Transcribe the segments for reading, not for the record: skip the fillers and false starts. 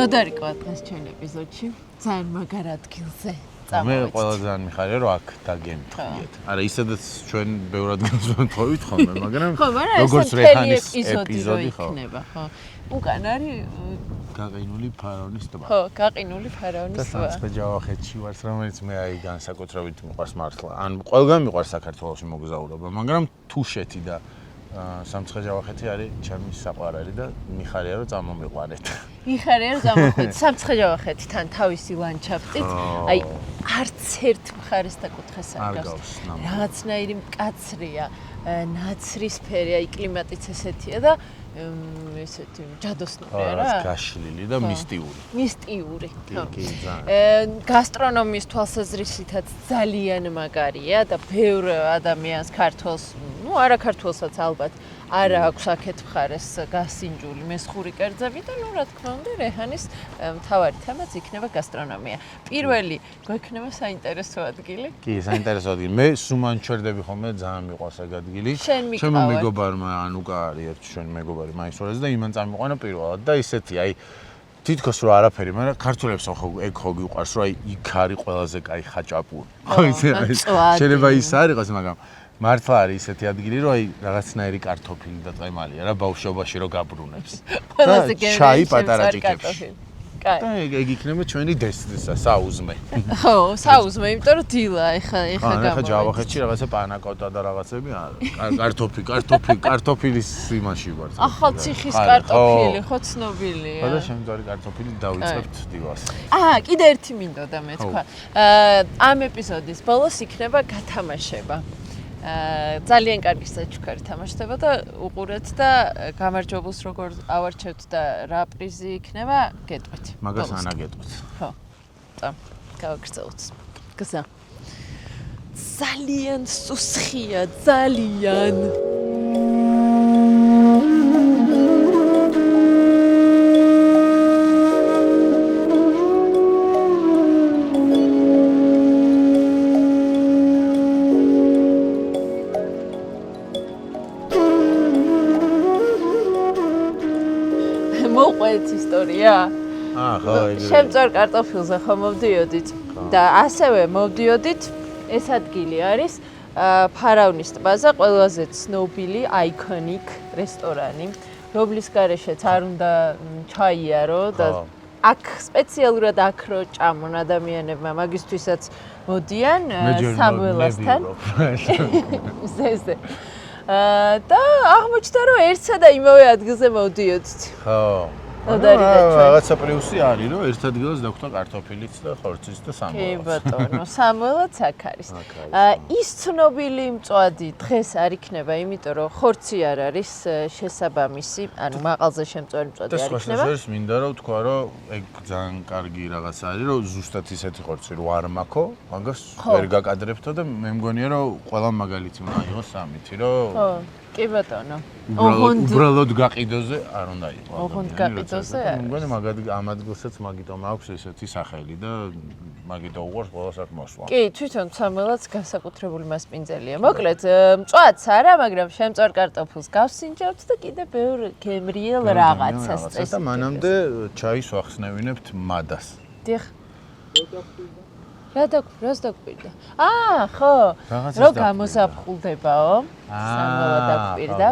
ნოდარიკო დღეს ჩვენ ეპიზოდში ძალიან მაგარ ადგილზე წამოვეცით. მე ყველაზე ძალიან მიხარია რომ აქ დაგემთხიეთ. არა ისედაც ჩვენ ბევრ ადგილას ვთხოვით ხოლმე, მაგრამ როგორც რეჰანის ეპიზოდი იქნება, ხო. უკან არის გაყინული ფარაონის ტბა. ხო, გაყინული ფარაონის ტბა. და სამცხე-ჯავახეთში ვართ, რომელიც მე აი განსაკუთრებით მიყვარს მართლა. ან ყველგან მიყვარს საქართველოში მოგზაურობა, მაგრამ თუშეთი და სამცხე-ჯავახეთი არის ჩემი საყვარელი და მიხარია რომ წამომიყვანეთ. მიხარია რომ წამოვიდეთ სამცხე-ჯავახეთთან თავისი ლანდშაფტით, აი არც ერთ მხარეს და კუთხეს არ გავს. რაღაცნაირი მკაცრია, ნაცრისფერი, აი კლიმატიც ესეთია და ესეთი ჯადოსნურია რა. გაშლილი და მისტიური. მისტიური. კი, ძალიან. გასტრონომიის თვალსაზრისითაც ძალიან მაგარია და ბევრ ადამიანს ქართველს, ну არა ქართველსაც ალბათ არა აქვს აქეთ მხარეს გასინჯული მესხური კერძები და ну რა თქმა უნდა რეჰანის მთავარი თემაც იქნება გასტრონომია. პირველი გვექნება საინტერესო ადგილი. კი, საინტერესო ადგილი. მე სუმანჩვერდები ხოლმე ძალიან მიყვარს ეგ ადგილი. ჩემო მეგობარმა ანუკა არის ერთ ჩვენი მეგობარი მაისურაზე და იმან წამიყვანა პირველად და ისეთი აი თითქოს რო არაფერი, მაგრამ ქართველებს ხო ეგ ხო გიყვარს რომ აი იქ არის ყველაზე კაი ხაჭაპური. ხო იცი შეიძლება ის არ იყოს, მაგრამ მართლა არის ისეთი ადგილი, რომ აი რაღაცნაირი კარტოფილი და წემალია რა ბავშვობაში რო გაბრუნებს. ყველაზე ჩაი პატარა ჭიქებში. კაი. და ეგ იქნება ჩვენი საუზმე. ხო, საუზმე, იმიტომ რომ დილა ეხა გამოვიდა. ეხა ჯავახეთში რაღაცა პანაკოტა და რაღაცები არა. კარტოფილის იმაში ვარ. ახალციხის კარტოფილი ხო ცნობილია. ხო და შემდგარი კარტოფილი დავიწყებთ დილას. კიდე ერთი მინდოდა მე თქვა. ამ ეპიზოდის ბოლოს იქნება გათამაშება. ძალიან კარგი საჩუქარი თამაშდება და უყურეთ და გამარჯვებულს როგორ ავარჩევთ და რა პრიზი იქნება, გეტყვით. მაგას ანა გეტყვით. ხო. გავაგრძელოთ. გზა. ძალიან სუსხია, ძალიან. მოყვეთ ისტორია? ხო, ეგრე. შემწარ კარტოფილზე ხო მოვდიოდით და ასევე მოვდიოდით ეს ადგილი არის ფარაონის ტბაზე ყველაზე ცნობილი აიკონიკ რესტორანი, რომლის გარეშეც არ უნდა ჩაიარო და აქ სპეციალურად აქ რო ჭამონ ადამიანებმა, მაგისთვისაც მოდიან სამველასთან. ზეზე. და აღმოჩნდა რომ ერთსა და იმავე ადგილზე მოვდიოდით. ხო. რაღაცა პლუსი არის რომ ერთ ადგილას დაგვხდა კარტოფილიც და ხორციც და სამველაც. კი ბატონო, სამველაც აქ არის. ის ცნობილი მწვადი დღეს არ იქნება, იმიტომ რომ ხორცი არ არის შესაბამისი, ანუ მაყალზე შემწვარი მწვადი არ იქნება. და სხვა მინდა რომ თქვა რომ ეგ ძალიან კარგი რაღაც არის რომ ზუსტად ისეთი ხორცი რო არ მაქვს, მაგას ვერ გაკადრებთო და მე მგონია რომ ყველა მაგალითი უნდა იყოს ამითი რომ ხო. კი ბატონო. უბრალოდ გაყიდოზე არ უნდა იყოს. ოღონდ გაყიდოზე არის. მგონი ამ ადგილსაც მაგიტომ აქვს ესეთი სახელი და მაგიტომ უყურს ყველას აქ მოსვლა. კი, თვითონ სამველაც განსაკუთრებული მასპინძელია. მოკლედ, მწვადს არა, მაგრამ შემწვარ კარტოფილს გავსინჯავთ და კიდე ბევრ გემრიელ რაღაცას წესით. და მანამდე ჩაის ვახსნევინებთ მადას. დიახ. რას დაგკვირდა? ხო. რო გამოზაფხულდებაო. სამველა დაგკვირდა.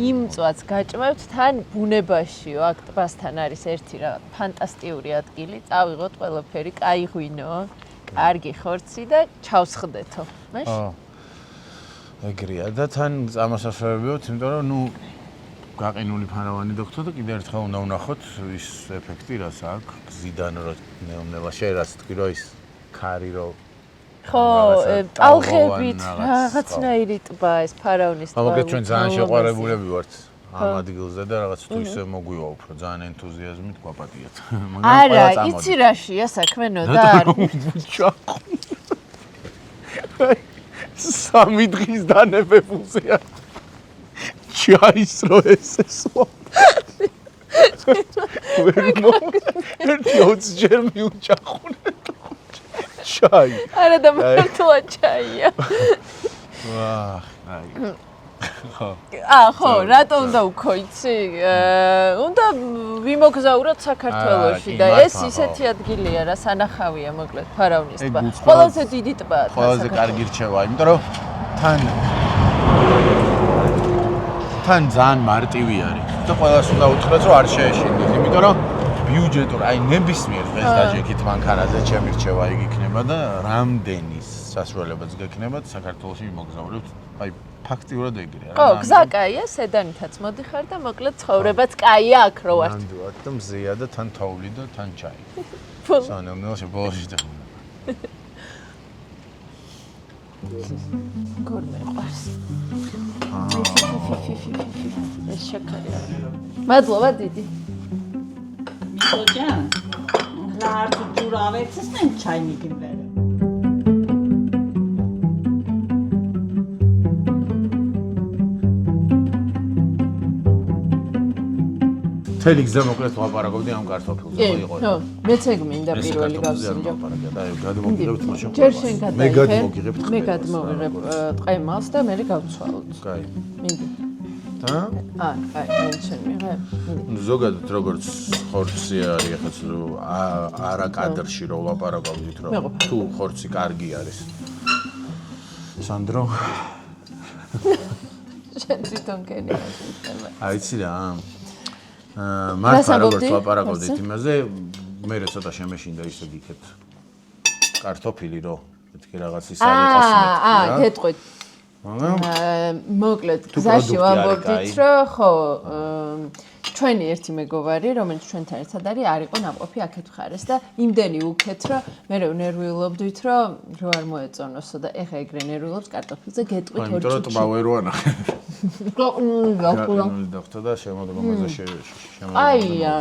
იმ მწვადს გაჭმევთ თან ბუნებაშიო, აქ ტბასთან არის ერთი რა ფანტასტიკური ადგილი. წავიღოთ ყველაფერი, კაი ღვინო, კარგი ხორცი და ჩავსხდეთო. მაშინ? ეგრეა და თან წამოსასწრებიოთ, იმიტომ რომ ნუ გაყინული ფარაონი დოქტორ და კიდე ერთხელ უნდა ვნახოთ ის ეფექტი, რაც აქვს გზიდან რო ნელა შეერას თქვი რომ ის ქარი რო ხო, ტალღებით რაღაცნაირი ტბა ეს ფარაონის ტბა. მაგრამ ჩვენ ძალიან შეყვარებულები ვართ ამ ადგილზე და რაღაც თუ ისე მოგვივა უფრო ძალიან ენთუზიაზმით გვაპატიეთ. არა, იცი რაშია საქმენო და სამი დღის დანებებულზეა. ჩაის რო ესესვა. ვერ ერთი 20 ჯერ მიუჭახუნე. ჩაი. არა და მართლა ჩაია. ვაა, აი. ხო, რატომ უნდა უქო, იცი? უნდა ვიმოგზაუროთ საქართველოში და ეს ისეთი ადგილია რა, სანახავია მოკლედ ფარავნის ტბა. ყველაზე დიდი ტბაა. ყველაზე კარგი რჩევა, იმიტომ რომ თან ძალიან მარტივი არის. და ყველას უნდა უთხრათ, რომ არ შეეშინდეს, იმიტომ რომ ბიუჯეტურ, აი ნებისმიერ დღეს დაჟექით მანქანაზე ჩემი რჩევა იგი იქნება და რამდენი სასურველებაც გექნებათ საქართველოში მოგზაურებთ. აი ფაქტიურად ეგრეა რა. ხო, გზა კაია, სედანითაც მოდიხარ და მოკლედ ცხოვრებაც კაია აქ რო ვართ. ნამდვილად და მზეა და თან თოვლი და თან ჩაი. სანამ ბოლოში და გორმე ყავს. ეს შეკარია. მადლობა დიდი. მისოჯან. ლარ თუ ჯურავეცს ნენ ჩაი მიგიმბერე. თელი გზა მოკლედ ვაპარაკობდი ამ კარტოფილზე იყო. ხო, მეც ეგ მინდა პირველი გავსინჯო. და გადმოგიღებთ მაშინ. ჯერ შენ გადაიღე. მე გადმოგიღებთ. მე გადმოვიღებ ტყემალს და მე გავცვალოთ. კაი. მინდი. და? აი, მე შენ მიღებ. ზოგადად როგორც ხორცი არის ახაც არა კადრში რო ვაპარაკობდით რომ თუ ხორცი კარგი არის. სანდრო შენ თვითონ კენი. აიცი რა. მართლა როგორც ვაპარაკობდით იმაზე, მე ცოტა შემეშინდა ისე გიქეთ. კარტოფილი რო მეთქი რაღაც ის არის ყოსმეტი. გეტყვით. მოკლედ გზაში ვამბობდით, რომ ხო, ჩვენი ერთი მეგობარი, რომელიც ჩვენთან ერთად არის, არ იყო ნაყოფი აქეთ მხარეს და იმდენი უქეთ, რომ მე ნერვიულობდით, რომ რო არ მოეწონოსო და ეხა ეგრე ნერვიულობს კარტოფილზე გეტყვით ორ იმიტომ რომ ტბა ვერ ვანახე. დოქტორ და შემოდგომაზე შემოდგომა. აია.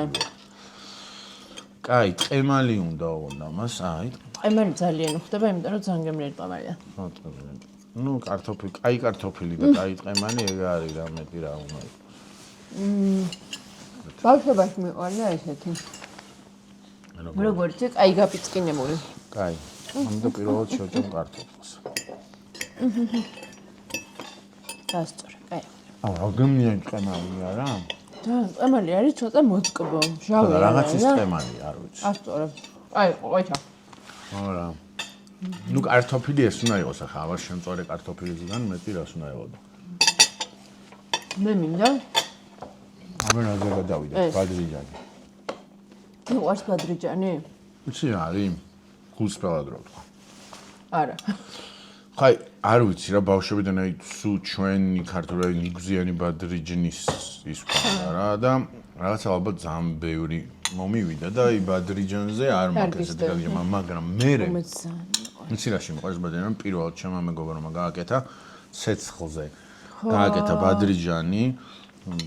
კაი, ყემალი უნდა ოღონდ ამას, აი. ყემალი ძალიან უხდება, იმიტომ რომ ძალიან გემრიელი ყემალია. ნუ კარტოფილი, კაი კარტოფილი და კაი ყემალი ეგ არის რა მეტი რა უნდა იყოს. ბავშვობაში მიყვარდა ესეთი. როგორც კაი გაპიწყინებული. კაი. ამიტომ პირველად შევჭამ კარტოფილს. დასწორე, კაი. გემრიელი ყემალია რა? და ყემალი არის ცოტა მოწყბო, ჟავი. რაღაცის ყემალი არ ვიცი. ასწორე. აი, ყოითა. არა. ნუ კარტოფილი ეს უნდა იყოს ახლა, ავარ შემწვარე კარტოფილისგან მეტი რას უნდა ეღოდო. მე მინდა ამერაზე გადავიდე, ბადრიჯანი. მიყვარს ბადრიჯანი? ვიცი რა არის? გულსფრად რო ვთქვა. არა. ხაი, არ ვიცი რა ბავშვებიდან აი სულ ჩვენი ქართული ნიგზიანი ბადრიჯნის ის ქონდა რა და რაღაცა ალბათ ძალიან ბევრი მომივიდა და აი ბადრიჯანზე არ მაქვს ესეთი გაგიჟმა, მაგრამ მე ვიცი რა შემოყვარს ბადრიჯანი, პირველად ჩემმა მეგობარმა გააკეთა ცეცხლზე. გააკეთა ბადრიჯანი,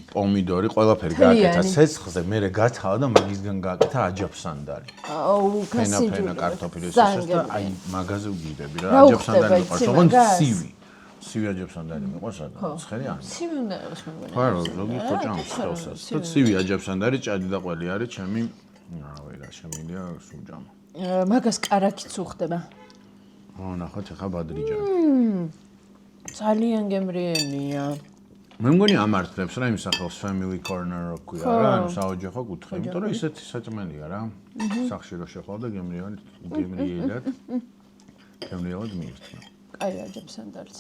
პომიდორი, ყველაფერი გააკეთა ცეცხლზე, მე გათავა და მაგისგან გააკეთა აჯაფსანდარი. აუ, გასინჯული. ფენა კარტოფილი ეს და აი მაგაზე ვგიდები რა, აჯაფსანდარი მიყვარს, ოღონდ სივი. სივი აჯაფსანდარი მიყვარს რა, ცხელი არ. სივი უნდა იყოს მე მგონი. ხო, ზოგი ხოჭამს ხელსაც. და სივი აჯაფსანდარი, ჭადი და ყველი არის ჩემი, რავი რა, შემილია სუჯამა. მაგას კარაქიც უხდება. ო, ნახოთ ახლა ბადრიჯანი. ძალიან გემრიელია. მე მგონი ამართლებს რა იმ სახელს family corner რო ქვია რა, ანუ საოჯახო კუთხე, იმიტომ რომ ისეთი საჭმელია რა. სახში რო შეხვალ და გემრიელად მიირთმევ. კაი აჯაფსანდარიც.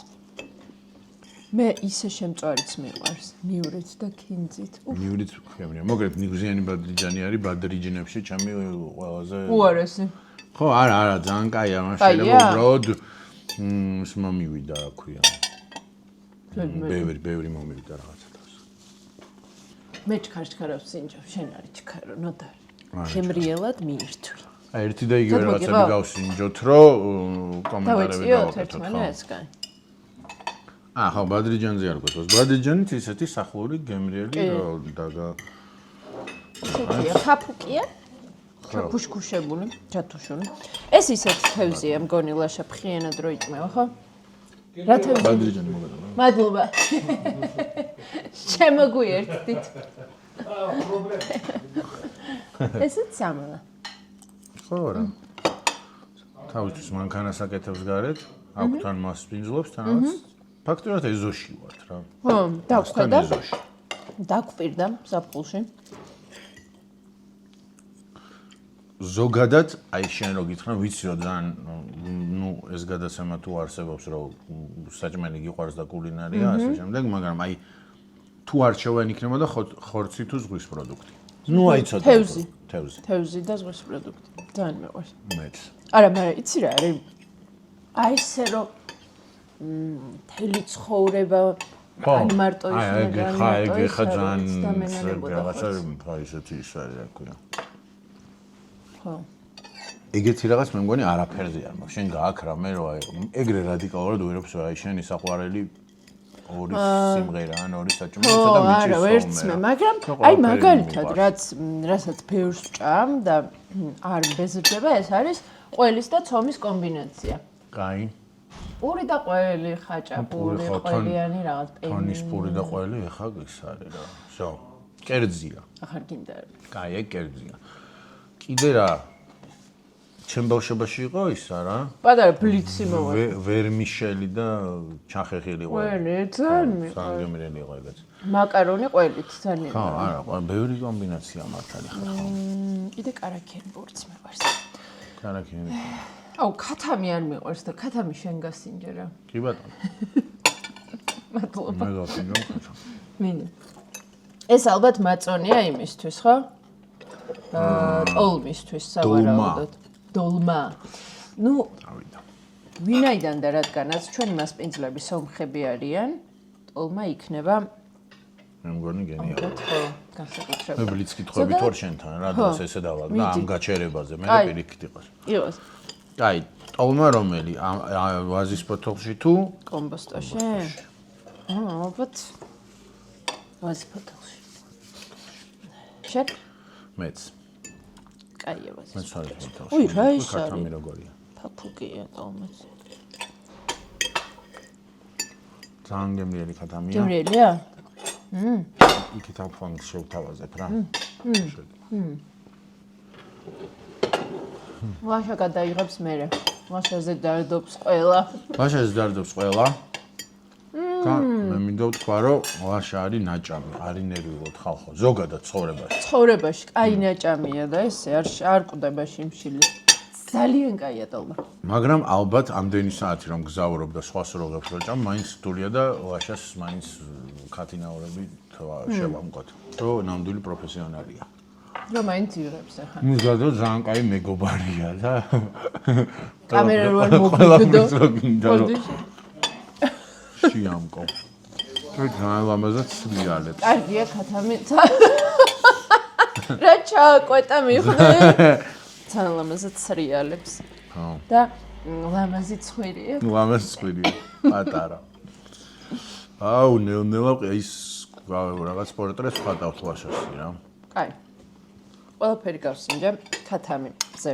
მე ისე შემწვარიც მიყვარს, მიურით და ქინძით. მიურით გემრიელი. მოგრებ ნიგზიანი ბადრიჯანი არის ბადრიჯინებში ჩემი ყველაზე უარესი. ხო, არა, ძალიან კაია, მაგრამ შეიძლება უბრალოდ ის მომივიდა, რა ქვია. ბევრი მომივიდა რაღაცა თავს. მე ჩქარ-ჩქარავს სინჯობ, შენ არის ჩქარო, ნოდარ. გემრიელად მიირთვი. აი, ერთი და იგივე რაღაცები გავსინჯოთ, რომ კომენტარები დავეციოთ ერთმანეთს, კაი. ხო, ბადრიჯანზე არ გვეთოს. ბადრიჯანით ისეთი სახლური გემრიელი და ისეთია, ხაფუკია. ჩაფუშქუშებული, ჩათუშული. ეს ისეთი თევზია, მგონი ლაშა ფრიენად რო იწმევა, ხო? რა თევზია? ბადრიჯანი მოგადო. მადლობა. შემოგვიერთდით. ესეც სამალა. ხო რა. თავისთვის მანქანას აკეთებს გარეთ, აქვთან მას პინძლობს თანაც. ფაქტობრივად ეზოში ვართ რა. ხო, დაგვხედა. დაგვპირდა საფხულში. ზოგადად, აი შენ რო გითხრა, ვიცი რომ ძალიან ეს გადაცემა თუ არსებობს, რომ საჭმელი გიყვარს და კულინარია, ასე შემდეგ, მაგრამ აი თუ არჩევანი იქნებოდა ხორცი თუ ზღვის პროდუქტი. აი ცოტა. თევზი და ზღვის პროდუქტი. ძალიან მეყვარს. მეც. არა, მაგრამ იცი რა არის? აი ესე რომ მთელი ცხოვრება ან მარტო აი ხა ძალიან რაღაცა ისეთი ის არის რა ქვია. ხო. ეგეთი რაღაც მე მგონი არაფერზე არ მაქვს. შენ გააქ რამე რომ აი ეგრე რადიკალურად ვერაფერს აი შენი საყვარელი ორი სიმღერა ან ორი საჭმელი ცოტა მიჩის. არა, ვერცმე, მაგრამ აი მაგალითად რასაც ბევრს ჭამ და არ მეზრდება, ეს არის ყველის და ცომის კომბინაცია. კაი. პური და ყველი, ხაჭაპური, ყველიანი რაღაც პენი. თონის პური და ყველი ეხა ის არის რა. всё. კერძია. ახარ გინდა. კაი, ეგ კერძია. კიდე რა ჩემ ბავშვობაში იყო ისა რა. პატარა ბლიცი მოვა. ვერმიშელი და ჩახეხილი იყო. ყველი, ძალიან მიყვარს. სანგემრელი იყო ეგეც. მაკარონი ყველით ძალიან. ხო, არა, ბევრი კომბინაცია მართალი ხარ. კიდე კარაქიანი პურიც მეყვარს. კარაქიანი. აუ, ქათამი არ მეყვარს და ქათამი შენ გასინჯე რა. კი ბატონო. მადლობა. მე გავსინჯო ქათამი. მინდა. ეს ალბათ მაწონია იმისთვის, ხო? ტოლმისთვის სავარაუდოდ. დოლმა. ნუ, ვინაიდან და რადგანაც ჩვენი მასპინძლები სომხები არიან, ტოლმა იქნება მე მგონი გენიალური. ხო, განსაკუთრებით. მე ბლიც კითხვებით ვარ შენთან, რა დროს ესე დავაგდა ამ გაჩერებაზე, მე პირიქით იყოს. იყოს. აი, ტოლმა რომელი? ვაზის პოთოლში თუ კომბოსტოში? ალბათ ვაზის პოთოლში. შენ? მეც. კაია ვაზის. მეც ვაზის პოთოლში. უი, რა ის არის? ქათამი როგორია? ფაფუკია ტოლმაც. ძალიან გემრიელი ქათამია. გემრიელია? იქით ამ ფონს შევთავაზებ რა. ვაშა გადაიღებს მერე. ვაშაზე დარდობს ყველა. ვაშაზე დარდობს ყველა. და მე მინდა ვთქვა, რომ ვაშა არის ნაჭამი, არის ნერვიულად ხალხო. ზოგადად ცხოვრებაში. ცხოვრებაში კაი ნაჭამია და ესე არ კვდება შიმშილი. ძალიან კაია ტოლმა. მაგრამ ალბათ ამდენი საათი რომ გზავრობ და სხვა სროღებს ვეჭამ, მაინც რთულია და ვაშას მაინც ქათინაურები შევამკოთ. რომ ნამდვილი პროფესიონალია. რომ მაინც იღებს ახლა. მიზადო ძალიან კაი მეგობარია და კამერა რო არ მოგიგდო. შიამკო. ძალიან ლამაზად სვიალებს. კარგია ქათამი. რა ჩააკვეტა მიხდე. ძალიან ლამაზად სრიალებს. ხო. და ლამაზი ცხვირია. ლამაზი ცხვირია. პატარა. აუ, ნელ-ნელა ის რაღაც პორტრეტს ვხატავთ ვაშასი რა. კაი. ყველაფერი გავსინჯე ქათამიზე.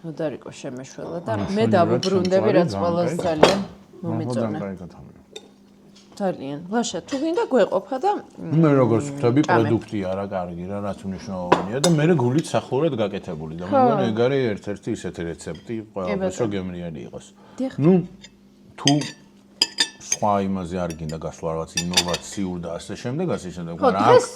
მოდარიკო შემეშველა და მე დავუბრუნდები რაც ყველას ძალიან მომეწონა. ძალიან. ლაშა, თუ გინდა გვეყოფა და მე როგორც ვთქვი, პროდუქტია რა კარგი რა, რაც მნიშვნელოვანია და მე გულით სახურად გაკეთებული და მე მგონი ეგ არის ერთ-ერთი ისეთი რეცეპტი, ყველაფერს რო გემრიელი იყოს. ნუ თუ სხვა იმაზე არ გინდა გასვლა რაღაც ინოვაციურ და ასე შემდეგ, მაგრამ დღეს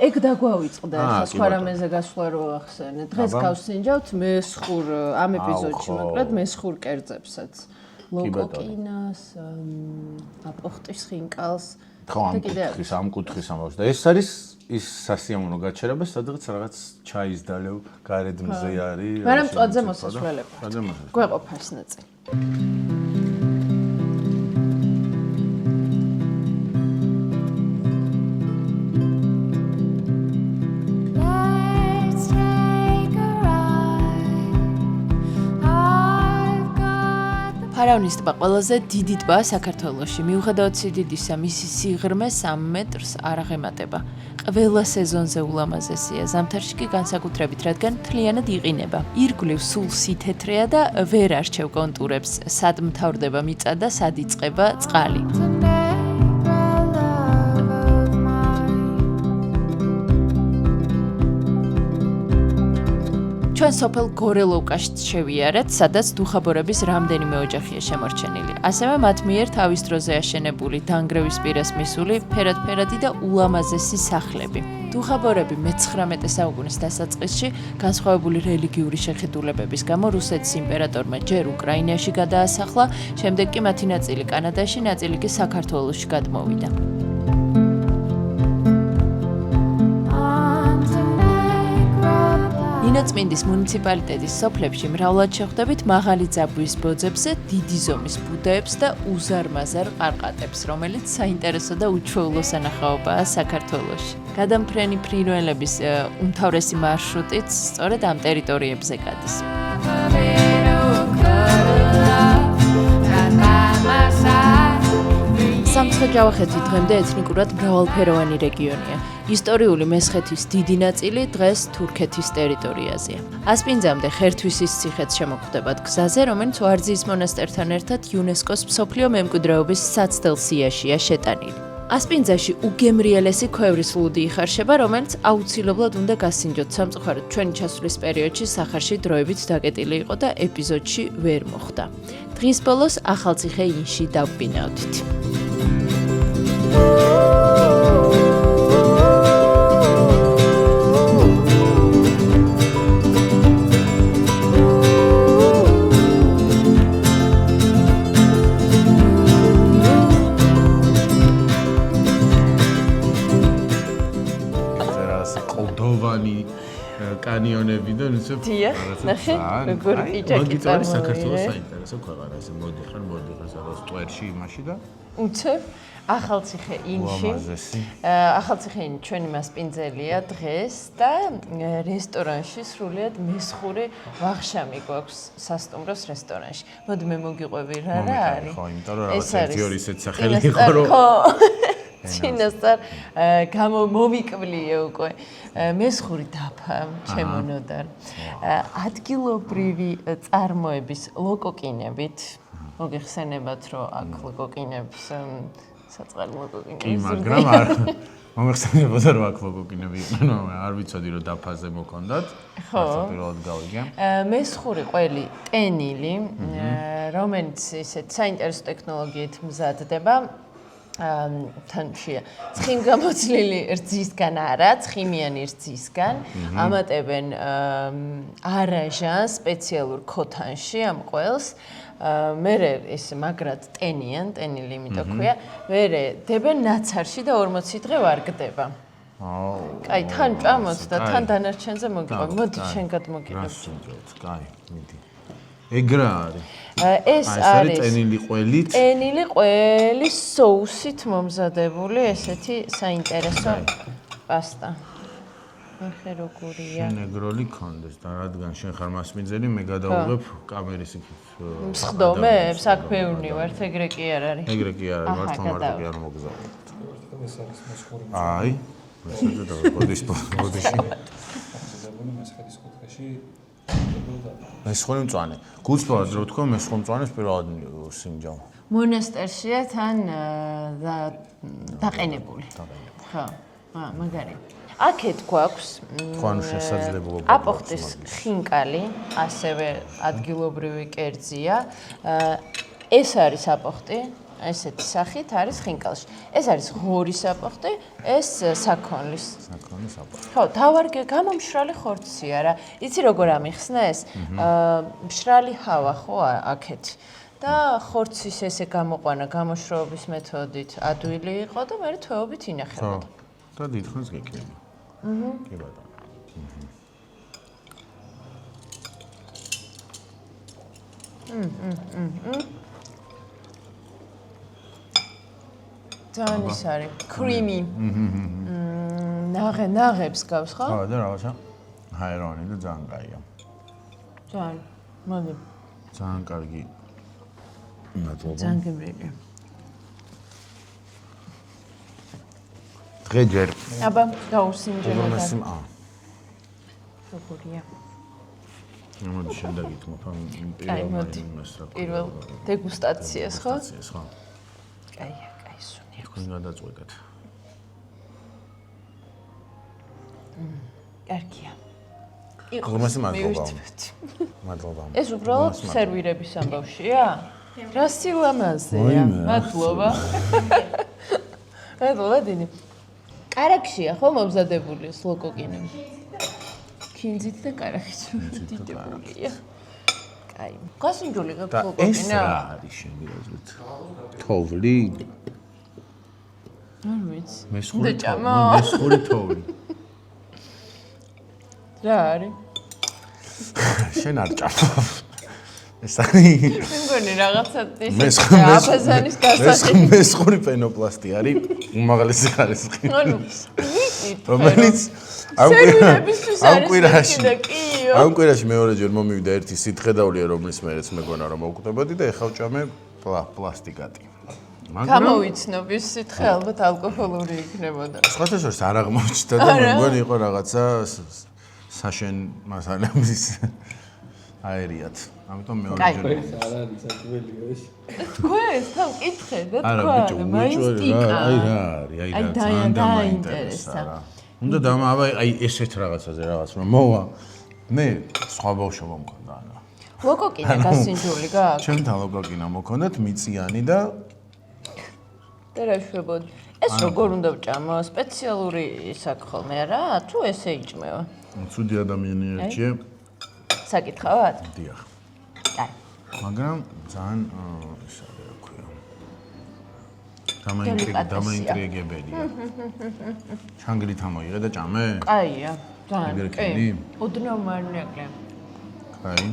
ეგ დაგვავიწყდა ახლა სხვა რამეზე გასვლა რო ახსენე. დღეს გავსინჯავთ მესხურ ამ ეპიზოდში, მაგრამ მესხურ კერძებსაც. ლოკოკინას, აპოხტის ხინკალს ხო, ამ კუთხის ამბავს და ეს არის ის სასიამოვნო გაჩერება, სადღაც რაღაც ჩაის დალევ გარეთ მზე არის. მაგრამ წვადზე მოსასვლელება. გვეყოფა ეს ნაწილი. ფარავნის ტბა ყველაზე დიდი ტბაა საქართველოში. მიუხედავად სიდიდისა, მისი სიღრმე 3 მეტრს არ აღემატება. ყველა სეზონზე ულამაზესია, ზამთარში კი განსაკუთრებით, რადგან მთლიანად იყინება. ირგვლივ სულ სითეთრეა და ვერ არჩევ კონტურებს, სად მთავრდება მიწა და სად იწყება წყალი. ჩვენ სოფელ გორელოვკაშიც შევიარეთ, სადაც დუხაბორების რამდენიმე ოჯახია შემორჩენილი. ასევე მათ მიერ თავის დროზე აშენებული დანგრევის პირას მისული ფერადფერადი და ულამაზესი სახლები. დუხაბორები მე-19 საუკუნის დასაწყისში განსხვავებული რელიგიური შეხედულებების გამო რუსეთის იმპერატორმა ჯერ უკრაინაში გადაასახლა, შემდეგ კი მათი ნაწილი კანადაში, ნაწილი კი საქართველოში გადმოვიდა. ნინოწმინდის მუნიციპალიტეტის სოფლებში მრავლად შეხვდებით მაღალი ძაბვის ბოძებზე, დიდი ზომის ბუდეებს და უზარმაზარ ყარყატებს, რომელიც საინტერესო და უჩვეულო სანახაობაა საქართველოში. გადამფრენი ფრინველების უმთავრესი მარშრუტიც სწორედ ამ ტერიტორიებზე გადის. სამცხე-ჯავახეთი დღემდე ეთნიკურად მრავალფეროვანი რეგიონია. ისტორიული მესხეთის დიდი ნაწილი დღეს თურქეთის ტერიტორიაზეა. ასპინძამდე ხერთვისის ციხეც შემოხვდებათ გზაზე, რომელიც ვარძიის მონასტერთან ერთად იუნესკოს მსოფლიო მემკვიდრეობის საცდელ სიაშია შეტანილი. ასპინძაში უგემრიელესი ქვევრის ლუდი იხარშება, რომელიც აუცილებლად უნდა გასინჯოთ, სამწუხაროდ ჩვენი ჩასვლის პერიოდში სახარში დროებით დაკეტილი იყო და ეპიზოდში ვერ მოხვდა. დღის ბოლოს ახალციხე ინში დავბინავდით. კანიონები და ისე ნახე, როგორ პიჭაკი არის საქართველოს საინტერესო ქვეყანა, ესე მოდიხარ სადაც ტვერში იმაში და უცებ ახალციხე ინში. ახალციხე ინში ჩვენი მასპინძელია დღეს და რესტორანში სრულიად მესხური ვახშამი გვაქვს სასტუმროს რესტორანში. მოდი მე მოგიყვები რა არის. ხო, იმიტომ რომ რაღაც ერთი ორი ისეთ სახელი იყო რომ წინასწარ გამომიკვლიე უკვე მესხური დაფა ჩემონოდარ. ადგილობრივი წარმოების ლოკოკინებით მოგიხსენებათ რომ აქ ლოკოკინებს საწყალი ლოკოკინები. კი, მაგრამ არ მომიხსენებოდა რომ აქ ლოკოკინები იყვნენ, არ ვიცოდი რომ დაფაზე მოქონდათ. ხო. პირველად გავიგე. მესხური ყველი ტენილი, რომელიც ისეთ საინტერესო ტექნოლოგიით მზადდება. თანშია ცხიმგამოცლილი რძისგან არა, ცხიმიანი რძისგან ამატებენ არაჟანს სპეციალურ ქოთანში ამ ყველს. მერე ეს მაგრად ტენიან, ტენილი იმიტომ ქვია. მერე დებენ ნაცარში და 40 დღე ვარგდება. კაი, თან ჭამოთ და თან დანარჩენზე მოგიყვები. მოდი შენ გადმოგიღებ. კაი, მიდი. ეგრა არის. ეს არის ტენილი ყველით. ტენილი ყველის соусით მომზადებული ესეთი საინტერესო პასტა. ახლა როგორია? შენ ეგროლი კონდეს და რადგან შენ ხარ მასპინძელი, მე გადავუღებ კამერის იქით. მსხდომებს აქ ბევრი ვართ, ეგრე კი არ არის. ეგრე კი არ არის, მართლა კი არ მოგზავნოთ. ეს არის მესხური. აი, ესეც და ბოდიში. მესხეთის კუთხეში მესხური მწვანე. გულწრფელად რო ვთქვა, მესხური მწვანეს პირველად სიმჯავ. მონასტერშია თან დაყენებული. ხო, მაგარი. აქეთ გვაქვს აპოხტის ხინკალი, ასევე ადგილობრივი კერძია. ეს არის აპოხტი, ესეთი სახით არის ხინკალში. ეს არის ღორის აპოხტი, ეს საქონლის. საქონლის აპოხტი. ხო, თავარგე გამომშრალი ხორცია რა. იცი როგორ ამიხსნა ეს? მშრალი ჰავა ხო აქეთ. და ხორცის ესე გამოყვანა გამოშროობის მეთოდით ადვილი იყო და მე თვეობით ინახებოდა. და დიდხანს გეკრება. კი ბატონო. ძალიან ის არის creamy. ნაღებს გავს ხო? ხო, და რაღაცა ჰაერონი და ძალიან კაია. ძალიან. მოდი. ძალიან კარგი. მადლობა. ძალიან გემრიელია. დღეჯერ. აბა, გაუსინჯე მაგარ. როგორია? მოდი შენ დაგითმობ ამ პირველ დეგუსტაციას ხო? დეგუსტაციას ხო? კაია, კაი, სუნი. თქვენ გადაწყვეტეთ. კარგია. ღრმასი მადლობა. მადლობა. ეს უბრალოდ სერვირების ამბავშია? რა სილამაზეა. მადლობა. მადლობა დინი. კარაქშია ხო მომზადებული სლოკოკინი? ქინძით და კარაქით დიდებულია. კაი. გასინჯული გაქვს სლოკოკინა? ეს რა არის შენი აზრით? თოვლი? არ ვიცი. მესხური თოვლი. რა არის? შენ არ ჭამობ. ეს არის მეგონი რაღაცა ისეთი აფაზანის გასახი. მესხური პენოპლასტი არის უმაღლესი ხარისხი. ანუ ვიცით რომელიც ამ კვირაში მეორეჯერ მომივიდა ერთი სითხედავლია რომლის მეც მეგონა რომ მოვკვდებოდი და ეხა ვჭამე პლასტიკატი. გამოვიცნობ ის სითხე ალბათ ალკოჰოლური იქნებოდა. სხვათა შორის არ აღმოჩნდა და მეგონი იყო რაღაცა საშენ მასალების აერიათ. ამიტომ მეორეჯერ არ არის საჭმელია ეს. თქვა ეს თან კითხე და არა თქვა ბიჭო მაინსტიკა. აი რა არის აი რა ძალიან დაინტერესა რა. უნდა აი ესეთ რაღაცაზე რაღაც რომ მოვა მე სხვა ბავშვობა მქონდა ანა. ლოკოკინა გასინჯული გაქვს? ჩემთან ლოკოკინა მქონდათ მიწიანი და რა შვებოდი. ეს როგორ უნდა ვჭამო? სპეციალური ისაკ ხოლმე რა? თუ ესე იჭმევა? ცუდი ადამიანი ერთია. საკითხავად? დიახ. კაი. მაგრამ ძალიან ის არის რა ქვია. დამაინტრიგებელია. ჩანგლით ამოიღე და ჭამე? კაია, ძალიან. კი. ოდნავ მარნიაკლია. კაი.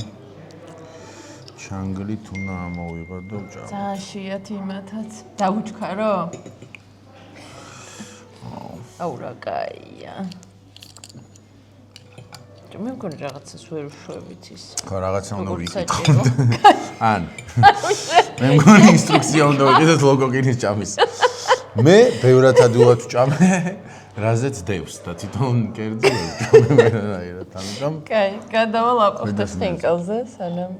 ჩანგლით უნდა ამოვიღო და ვჭამე. ძალიან შეათ იმათაც. დავუჩქარო? აუ რა კაია. მე მგონი რაღაცას ვერ ვშვებით ის. ხო, რაღაცა უნდა ვიკითხო. ან. მე მგონი ინსტრუქცია უნდა ვიყიდოთ ლოკოკინის ჭამის. მე ბევრად ადვილად ვჭამე, რაზეც დევს და თვითონ კერძი ვჭამე რაირად. ამიტომ კაი, გადავალ აპოხტეს ხინკალზე, სანამ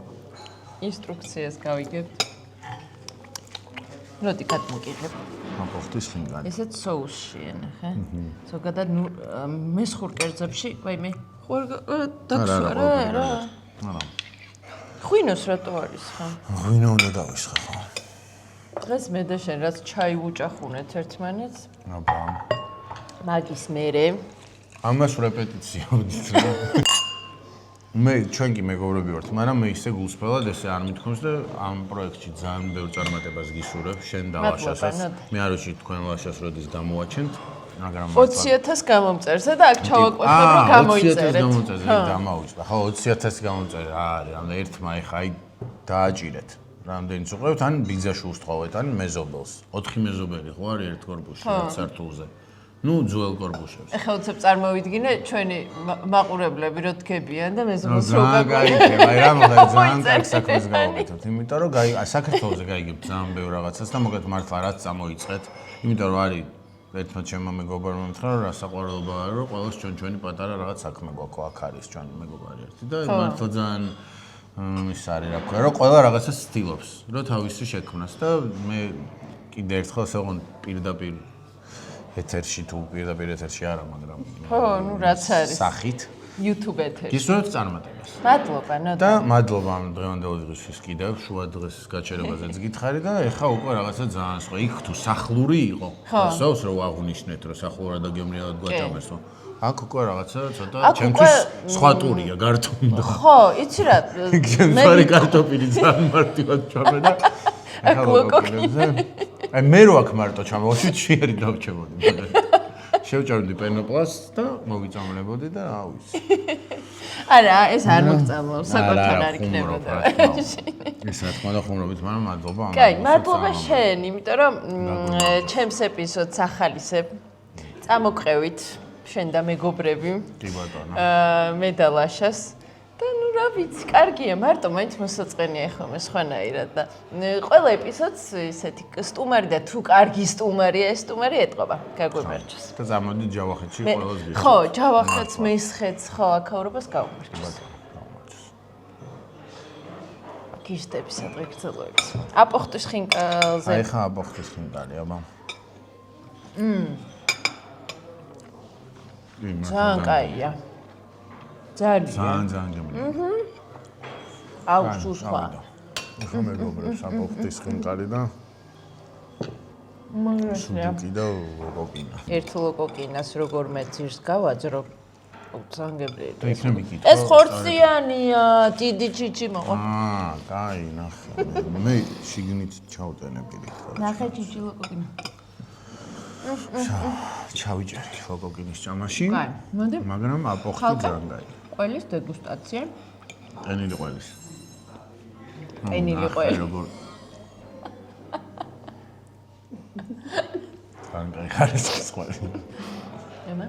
ინსტრუქციას გავიგებთ. როდი გადმოგიღებ? აპოხტის ხინკალი. ესეც соуსში ნახე. ზოგადად მესხურ კერძებში, ვაი მე დაგსვარა რა. არა. ღვინოს რატო არის ხა? ღვინო უნდა დავისხა ხო? დღეს მე და შენ რაც ჩაი ვუჭახუნეთ ერთმანეთს. აბა. მაგის მერე. ამას რეპეტიცია ვდით რა. მე ჩვენ კი მეგობრები ვართ, მაგრამ მე ისე გულსფელად ესე არ მithქვამს და ამ პროექტში ძალიან ბევრ წარმატებას გისურვებ შენ და ლაშასაც. მე არ ვიცი თქვენ ლაშას როდის გამოვაჩენთ. მაგრამ 20.000 გამომწერზე და აქ ჩავაკვეთებ რომ გამოიწერეთ. 20.000 გამომწერზე დამაუჭდა. ხო 20.000 გამომწერე რა არის? ამ ერთმა ეხა აი დააჭირეთ. რამდენიც უყევთ, ან ბიძაში უსთხოვეთ, ან მეზობელს. 4 მეზობელი ხო არის ერთ კორპუსში, ერთ სართულზე. ნუ ძველ კორპუსებში. ეხა უცებ წარმოვიდგინე ჩვენი მაყურებლები რო დგებიან და მეზობელს რო გაგაკეთებ. აი რა მოხდა ძალიან კარგ საქმეს გავაკეთებთ. იმიტომ რომ საქართველოზე გაიგებთ ძალიან ბევრ რაღაცას და მოგეთ მართლა რაც წამოიწყეთ. იმიტომ რომ არის ერთმა ჩემმა მეგობარმა მითხრა რომ რა საყვარელობა არის რომ ყველას ჩვენი პატარა რაღაც საქმე გვაქვს აქ არის ჩვენი მეგობარი ერთი და მართლა ძალიან ის არის რა ქვია რომ ყველა რაღაცას ცდილობს რომ თავისი შექმნას და მე კიდე ერთხელ საღონ პირდაპირ ეთერში თუ პირდაპირ ეთერში არა მაგრამ ხო ნუ რაც არის სახით YouTube ეთერში გისურვებთ წარმატებას მადლობა ნოდა და მადლობა ამ დღევანდელ დღისთვის კიდევ შუა დღეს გაჩერებაზეც გითხარი და ეხა უკვე რაღაცა ძალიან სხვა იქ თუ სახლური იყო ხოსავს რომ აღნიშნეთ რომ სახლურად და გემრიელად გვაჭამეს რომ აქ უკვე რაღაცა ცოტა ჩემთვის სხვა ტურია გართუნდა ხო იცი რა მე კარტოფილი ძალიან მარტივად ჩამე და აქ ლოკოკინზე აი მე რო აქ მარტო ჩამოვში ჩიერი დავჩებოდი შევჭამდი პენოპლასტს და მოვიწამლებოდი და რა ვიცი არა ეს არ მოგწამო საკუთარ არ იქნებოდა ეს რა თქმა უნდა ხუმრობით მაგრამ მადლობა ამ კაი მადლობა შენ იმიტომ რომ ჩემს ეპიზოდს ახალისებ წამოყევით შენ და მეგობრები კი ბატონო მე და ლაშას და ნუ რა ვიცი კარგია მარტო მაინც მოსაწყენია ხოლმე სხვანაირად და ყველა ეპიზოდს ისეთი სტუმარი და თუ კარგი სტუმარია ეს სტუმარი ეტყობა გაგვემარჯოს და წამოდი ჯავახეთში ყველას გიხარ ხო ჯავახეთს მესხეთს ხო აქაურობას გავუმარჯოს გიშტები სადღე გრძელოებს აპოხტის ხინკალზე აი ხა აპოხტის ხინკალი აბა ძალიან კაია ძალიან გემრიელი. აქვს უშხვა. უშხვა მეგობრებს აპოქტის ხინკარი და სუდუკი და ლოკოკინა. ერთ ლოკოკინას როგორმე ძირს გავაძრო. ძალიან გემრიელი. იქნებ იკითხო. ეს ხორციანია, დიდი ჩიჩი მოყვა. კაი, ნახე. მე შიგნით ჩავტენები ხო. ნახე ჩიჩი ლოკოკინა. ჩავიჭერი ლოკოკინის ჭამაში. კაი, მოდი. მაგრამ აპოქტი ძალიან კაი. ყველის დეგუსტაცია. ყენილი ყველის. ყენილი ყველი. ძალიან კაი ხარისხის ყველი. ემა?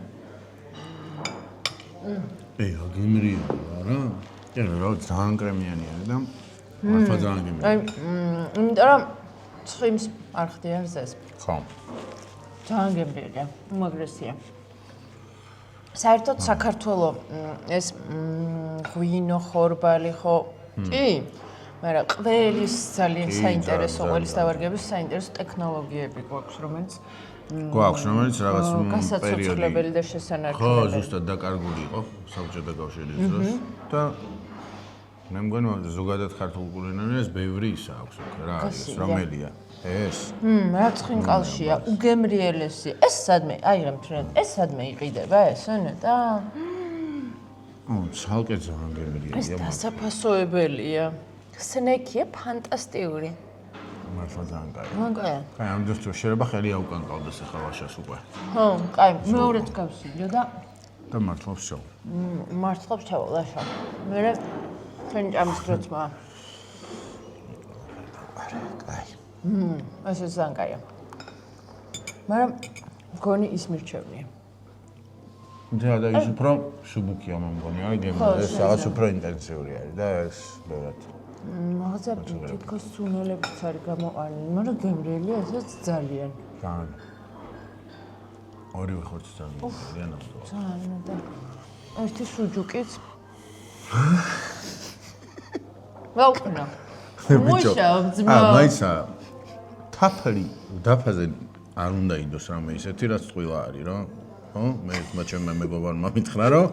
გემრიელი არა? რა ძალიან კრემიანი არის და მართლა ძალიან გემრიელი. იმიტომ რომ ცხიმს არ ხდიან ზეს. ხო. ძალიან გემრიელია, უმაგრესია. საერთოდ საქართველოს ეს ღვინო ხორბალი ხო? კი. მაგრამ ყველის ძალიან საინტერესო, ყველის დავარგების საინტერესო ტექნოლოგიები გვაქვს, რომელიც რაღაც გასაცოცხლებელი და შესანარჩუნებელი. ხო, ზუსტად დაკარგული იყო საბჭოთა კავშირის დროს და მე მგონი ზოგადად ქართულ კულინარიას ბევრი ისა აქვს უკვე რა არის რომელია ეს რა ცხინკალშია უგემრიელესი ეს სადმე აიღებთ რა ეს სადმე იყიდება ესენა და ცალკე ძალიან გემრიელია ეს დასაფასოებელია სნეკია ფანტასტიკური მართლა ძალიან კაი მოგა კაი ამ დროს შეიძლება ხელი აუკანკავდეს ახლა ვაშას უკვე ხო კაი მეორეც გავსილიო და მართლობს შო მართლობს ჩავა ლაშა მე ჩვენ ჭამის დროც მა კაი ეს ძალიან კაია მაგრამ მგონი ის მირჩევნია და ის უფრო სუბუქია მე მგონი აი გემრიელი ეს რაღაც უფრო ინტენსიური არის და ეს ბევრად მაგაზე თითქოს სუნელებიც არის გამოყანილი, მაგრამ გემრიელია ესეც ძალიან. ძალიან. ორივე ხორცი ძალიან გემრიელია ნამდვილად. ძალიან და ერთი სუჯუკიც. ვაუკნა. მუშაობ ძმა. მაიცა თაფლი დაფაზე არ უნდა იდოს რამე ისეთი რაც წყვილა არის რა. ხო? მე ჩემმა მეგობარმა მითხრა რომ